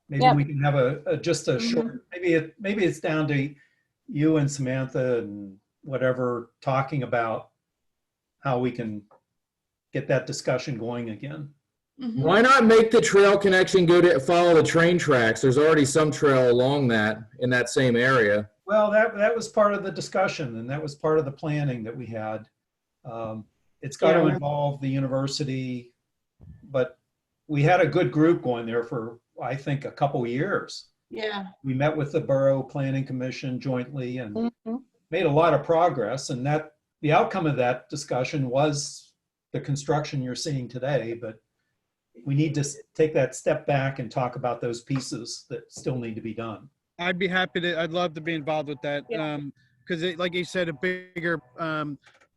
maybe Yeah. we can have a just a short, maybe it's down to you and Samantha and whatever, talking about how we can get that discussion going again. Why not make the trail connection go to follow the train tracks? There's already some trail along that in that same area. Well, that was part of the discussion, and that was part of the planning that we had. It's got to involve the university, but we had a good group going there for, I think, a couple years. Yeah. We met with the Borough Planning Commission jointly and made a lot of progress, and that the outcome of that discussion was the construction you're seeing today, but we need to take that step back and talk about those pieces that still need to be done. I'd be happy to, I'd love to be involved with that. Because like you said, a bigger,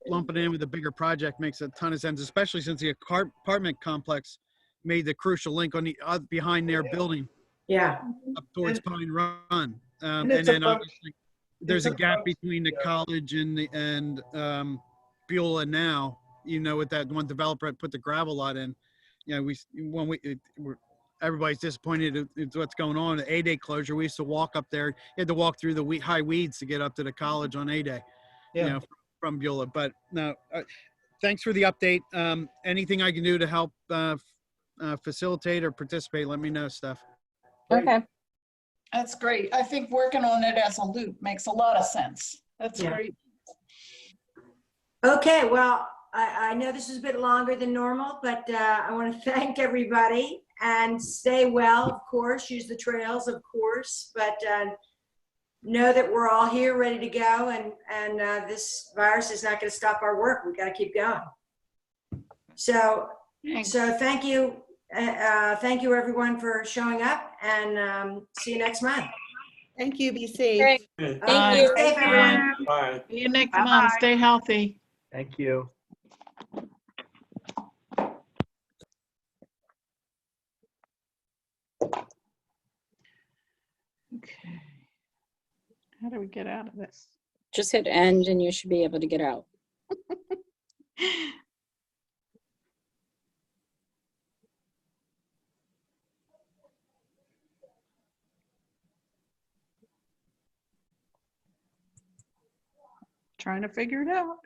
lumping it in with a bigger project makes a ton of sense, especially since the apartment complex made the crucial link on the behind their building. Yeah. Up towards Pine Run. And And it's then about- obviously there's a gap between the college and Beulah now, you know, with that one developer had put the gravel lot in. You know, everybody's disappointed at what's going on. The A-Day closure, we used to walk up there. You had to walk through the high weeds to get up to the college on A-Day, you know, from Beulah. But no, thanks for the update. Anything I can do to help facilitate or participate, let me know, Steph. Okay. That's great. I think working on it as a loop makes a lot of sense. That's great. Okay, well, I know this is a bit longer than normal, but I want to thank everybody and stay well, of course, use the trails, of course, but know that we're all here ready to go, and this virus is not going to stop our work. We've got to keep going. So thank you. Thank you everyone for showing up, and see you next month. Thank you. Be safe. Great. Thank Bye. you. Stay safe, everyone. Bye. See you next month. Stay healthy. Thank you. Okay. How do we get out of this? Just hit end and you should be able to get out. Trying to figure it out.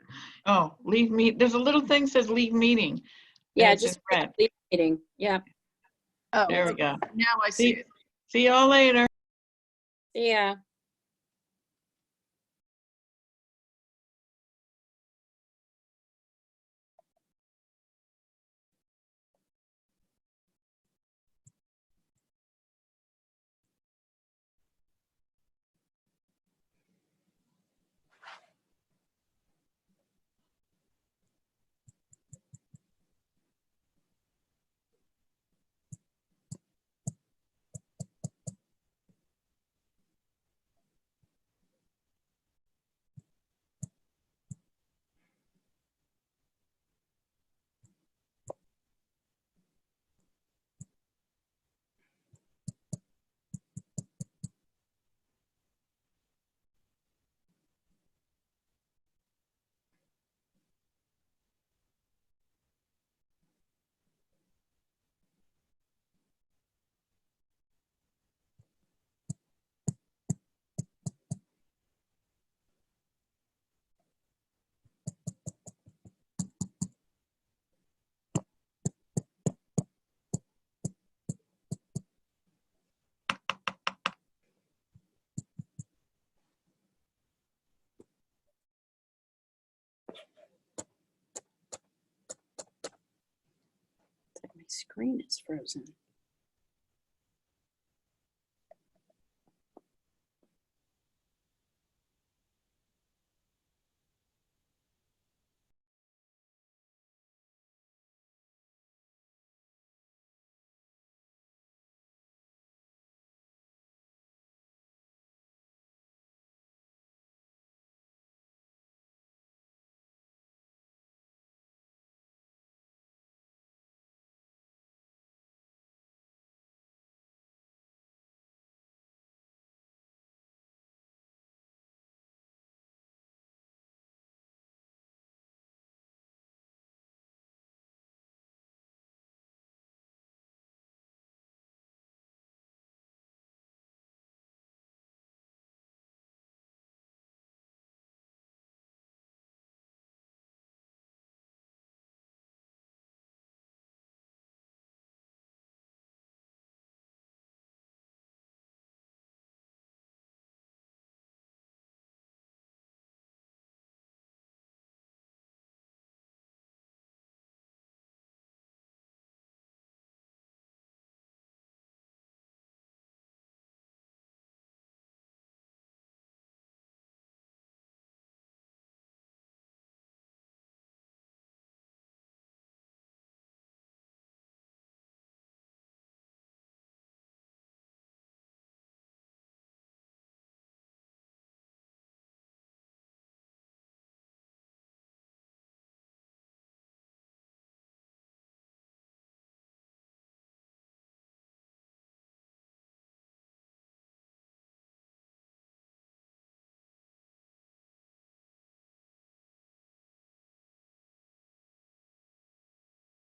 Oh, leave me. There's a little thing says leave meeting. Yeah, It's in just red. leave meeting. Yeah. Oh, There we go. now I see it. See y'all later. Yeah. screen is frozen.